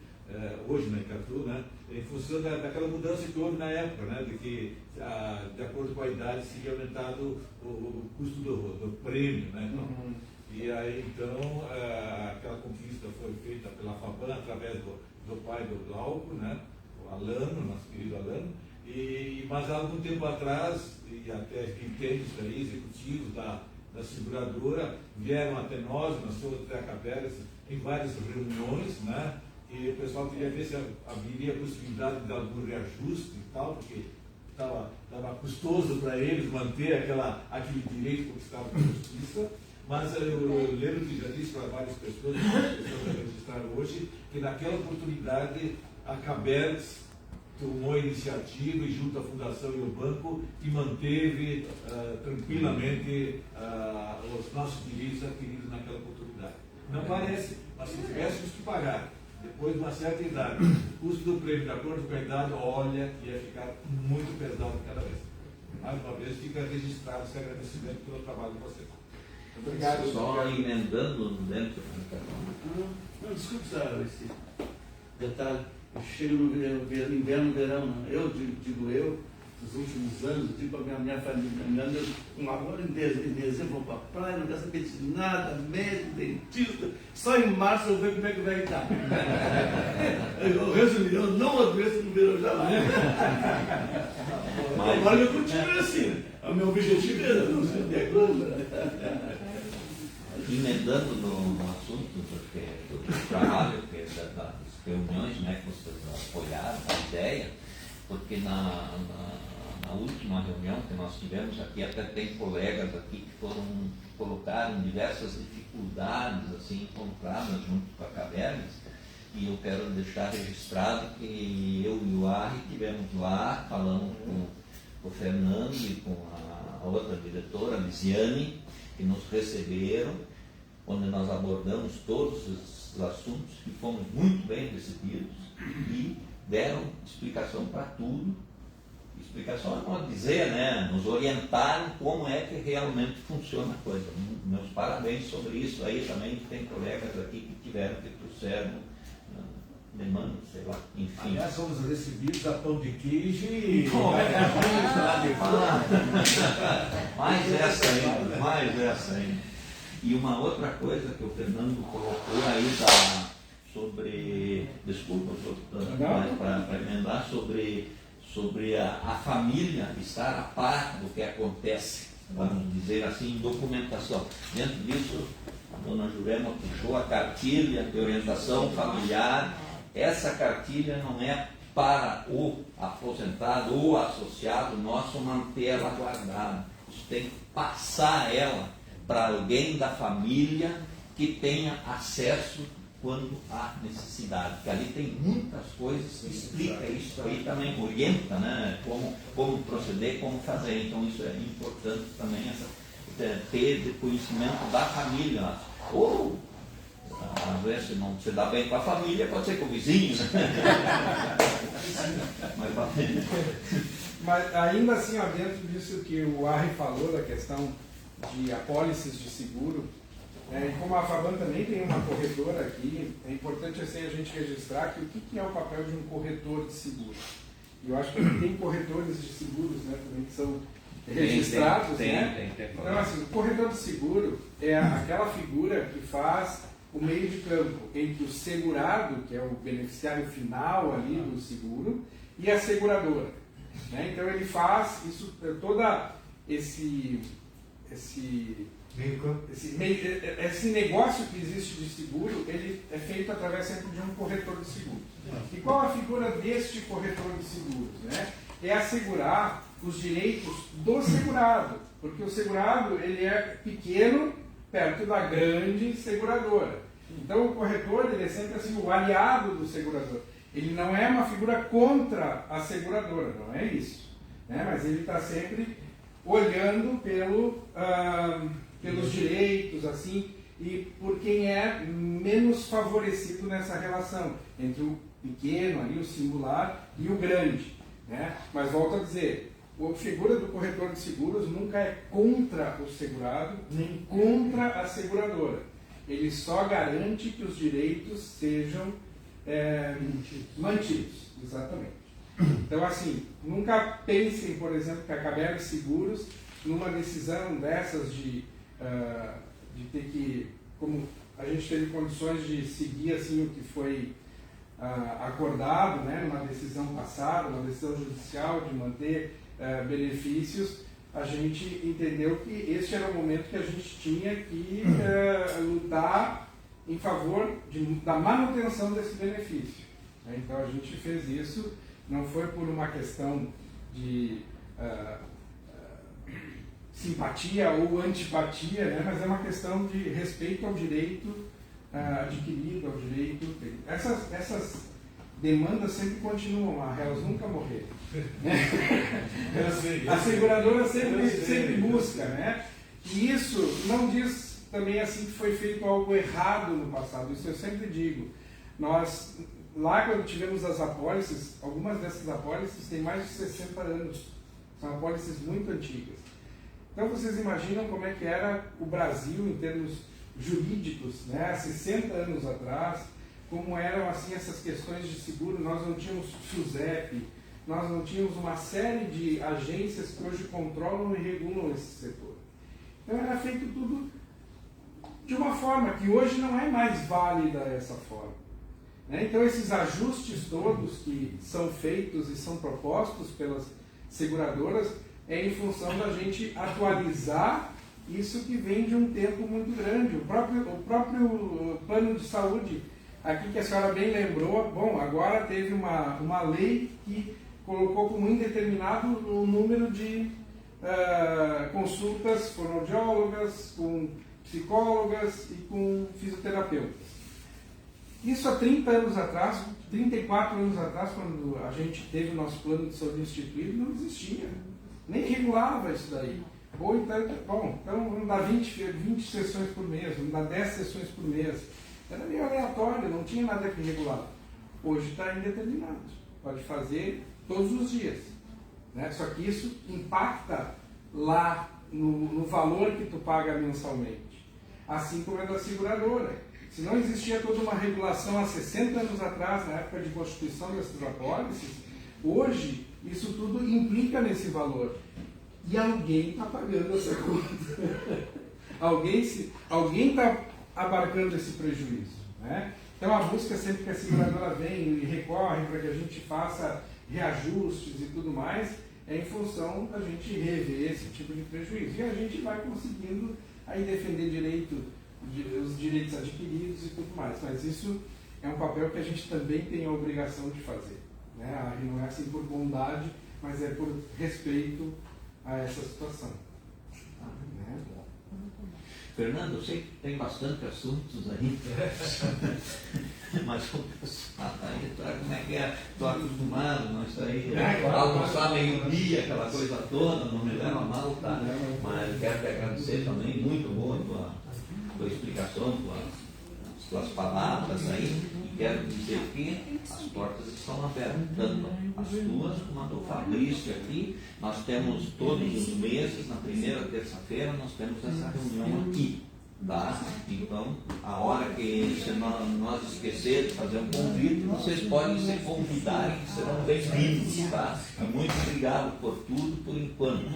hoje na Icatu, né, em função daquela mudança que houve na época, né, de que, de acordo com a idade, se ia aumentado o custo do prêmio. Né, então, e aí, então, aquela conquista foi feita pela FABAN através do pai do Glauco, né, o Alano, nosso querido Alano, mas há algum tempo atrás, e até quem tem isso aí, executivos da seguradora, vieram até nós até a Cabernet, em várias reuniões, né, e o pessoal queria ver se haveria a possibilidade de algum reajuste e tal, porque estava custoso para eles manter aquele direito conquistado pela justiça. Mas eu lembro que já disse para várias pessoas que registraram hoje, que naquela oportunidade a Cabernet tomou a iniciativa e junto à Fundação e ao Banco e manteve tranquilamente os nossos direitos adquiridos naquela oportunidade. Não parece, mas se tivéssemos que pagar, depois de uma certa idade, o custo do prêmio de acordo com a idade, olha, ia ficar muito pesado cada vez. Mais uma vez, fica registrado esse agradecimento pelo trabalho de vocês. Obrigado. Só emendando dentro. Não, desculpe, esse detalhe. Chega no inverno, verão, não. Nos últimos anos, eu tive com a minha família, agora em dezembro vou para a praia, não quero saber de nada, médico, dentista, só em março eu vejo como é que vai estar. Eu não adoeço no verão jamais. Agora eu continuo assim, o meu objetivo é não ser emendando no assunto do trabalho, das reuniões, né, que vocês apoiaram, a ideia, porque na última reunião que nós tivemos aqui, até tem colegas aqui que colocaram diversas dificuldades assim, encontradas junto com a Cabernet, e eu quero deixar registrado que eu e o Arri estivemos lá, falamos com o Fernando e com a outra diretora, a Lisiane, que nos receberam, onde nós abordamos todos os assuntos que fomos muito bem recebidos e deram explicação para tudo. Explicação é como dizer, né? Nos orientaram como é que realmente funciona a coisa. Meus parabéns sobre isso. Aí também tem colegas aqui que tiveram, que trouxeram demanda, sei lá, enfim. Aliás, somos recebidos a pão de queijo e... mais essa ainda. E uma outra coisa que o Fernando colocou aí sobre, desculpa, para emendar, sobre a família estar a par do que acontece vamos dizer assim, documentação. Dentro disso, a dona Jurema puxou a cartilha de orientação familiar. Essa cartilha não é para o aposentado ou associado nosso manter ela guardada. Isso tem que passar ela para alguém da família que tenha acesso quando há necessidade. Porque ali tem muitas coisas que explica isso aí também, orienta, né? Como proceder, como fazer. Então isso é importante também, ter conhecimento da família. Ou às vezes, se não se dá bem com a família, pode ser com o vizinho, né? Mas ainda assim, ó, dentro disso que o Arri falou, da questão de apólices de seguro, e como a Faban também tem uma corretora aqui, é importante assim a gente registrar que o que é o papel de um corretor de seguro. E eu acho que tem corretores de seguros, né, também que são registrados, né? Então, assim, o corretor de seguro é aquela figura que faz o meio de campo entre o segurado, que é o beneficiário final ali do seguro, e a seguradora. Né? Então ele faz isso, toda esse negócio que existe de seguro, ele é feito através sempre de um corretor de seguros. E qual a figura deste corretor de seguros? Né? É assegurar os direitos do segurado, porque o segurado ele é pequeno perto da grande seguradora. Então o corretor ele é sempre assim, o aliado do segurador. Ele não é uma figura contra a seguradora, não é isso. Né? Mas ele está sempre olhando pelos direitos, assim, e por quem é menos favorecido nessa relação entre o pequeno, ali, o singular, e o grande. Né? Mas volto a dizer, a figura do corretor de seguros nunca é contra o segurado, nem contra a seguradora. Ele só garante que os direitos sejam mantidos. Exatamente. Então, assim, nunca pensem, por exemplo, que a Cabelo Seguros, numa decisão dessas de ter que, como a gente teve condições de seguir assim o que foi acordado, né, numa decisão passada, uma decisão judicial de manter benefícios, a gente entendeu que este era o momento que a gente tinha que lutar em favor da manutenção desse benefício. Então a gente fez isso, não foi por uma questão de simpatia ou antipatia, né? Mas é uma questão de respeito ao direito adquirido, ao direito. Essas demandas sempre continuam, elas nunca morreram. A seguradora sempre busca, né? E isso não diz também assim que foi feito algo errado no passado, isso eu sempre digo. Nós, lá quando tivemos as apólices, algumas dessas apólices têm mais de 60 anos, são apólices muito antigas. Então vocês imaginam como é que era o Brasil em termos jurídicos, né? Há 60 anos atrás, como eram assim essas questões de seguro. Nós não tínhamos SUSEP, nós não tínhamos uma série de agências que hoje controlam e regulam esse setor. Então era feito tudo de uma forma que hoje não é mais válida essa forma. Né? Então esses ajustes todos que são feitos e são propostos pelas seguradoras é em função da gente atualizar isso que vem de um tempo muito grande. O próprio plano de saúde, aqui que a senhora bem lembrou, bom, agora teve uma lei que colocou como indeterminado o número de consultas fonoaudiólogas, com psicólogas e com fisioterapeutas. Isso há 30 anos atrás, 34 anos atrás, quando a gente teve o nosso plano de saúde instituído, não existia. Nem regulava isso daí. Ou então, bom, então vamos dar 20 sessões por mês, vamos dar 10 sessões por mês. Era meio aleatório, não tinha nada que regular. Hoje está indeterminado. Pode fazer todos os dias. Né? Só que isso impacta lá no valor que tu paga mensalmente. Assim como é da seguradora. Se não existia toda uma regulação há 60 anos atrás, na época de constituição dessas apólices, hoje isso tudo implica nesse valor. E alguém está pagando essa conta. Alguém está abarcando esse prejuízo. Né? Então a busca sempre que a seguradora vem e recorre para que a gente faça reajustes e tudo mais, é em função da gente rever esse tipo de prejuízo. E a gente vai conseguindo aí defender os direitos adquiridos e tudo mais. Mas isso é um papel que a gente também tem a obrigação de fazer, né? Não é assim por bondade, mas é por respeito a essa situação. Né? Fernando, eu sei que tem bastante assuntos aí, mas o pessoal aí, como é que é? Estou acostumado, nós aí, almoçar meio-dia, aquela coisa toda, não me leva mal, tá? Mas quero te agradecer também, muito boa a tua explicação, as tuas palavras aí, e quero dizer que as portas estão abertas, tanto as tuas como a do Fabrício aqui. Nós temos todos os meses, na primeira terça-feira, nós temos essa reunião aqui, tá? Então, a hora que se nós esquecer de fazer um convite, vocês podem se convidar e serão bem-vindos, tá? Muito obrigado por tudo, por enquanto.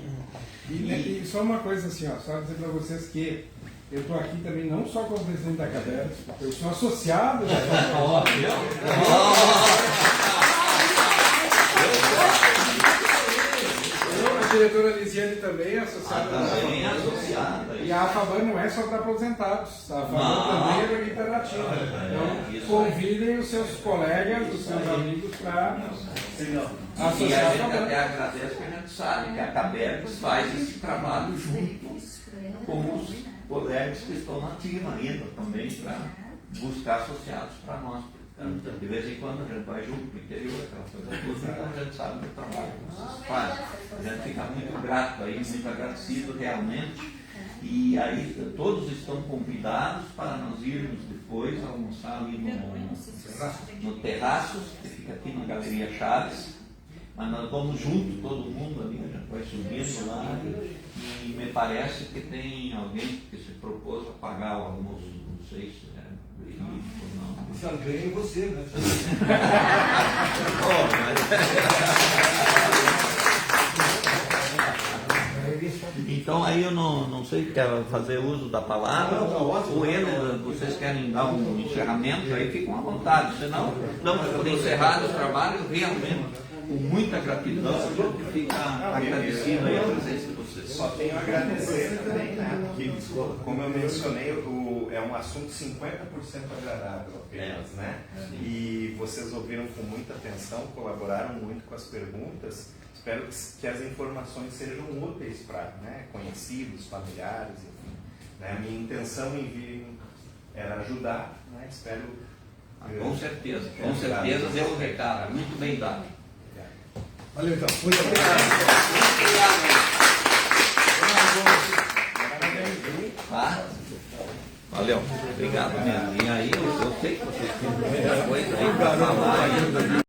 E só uma coisa assim, ó, só dizer para vocês que eu estou aqui também não só como presidente da Cabernet, eu sou associado da Cabernet. A diretora Lisiane também é associada. Também é associada. E a AFABAN não é só para aposentados, a AFABAN também é para interativa. Então, convidem os seus colegas, os seus amigos para E a gente até agradece que a gente sabe que a Cabernet faz esse trabalho junto com os colegas que estão na ativa ainda também para buscar associados para nós. Então, de vez em quando a gente vai junto para o interior, aquela coisa toda, então a gente sabe do trabalho que vocês fazem. A gente fica muito grato aí, muito agradecido realmente. E aí todos estão convidados para nós irmos depois almoçar ali no terraço, que fica aqui na Galeria Chaves. Mas nós vamos junto, todo mundo ali, a gente vai subindo lá e me parece que tem alguém que se propôs a pagar o almoço, não sei se é verídico ou não. Só ganha você, né? Então aí eu não sei se quer fazer uso da palavra, ou ele, vocês querem dar um encerramento, aí ficam à vontade, senão damos por encerrado o trabalho realmente. Com muita gratidão, a gente fica agradecido aí a presença de vocês. Só tenho a agradecer também, né? Porque, como eu mencionei, é um assunto 50% agradável apenas, né? E vocês ouviram com muita atenção, colaboraram muito com as perguntas. Espero que as informações sejam úteis para, né, conhecidos, familiares, enfim. Né? A minha intenção em vir era ajudar, né? Espero... Com certeza deu o recado, muito bem dado. Valeu então. Muito obrigado. Tá? Valeu. Obrigado mesmo. E aí, eu sei que vocês têm muita coisa aí para falar ainda.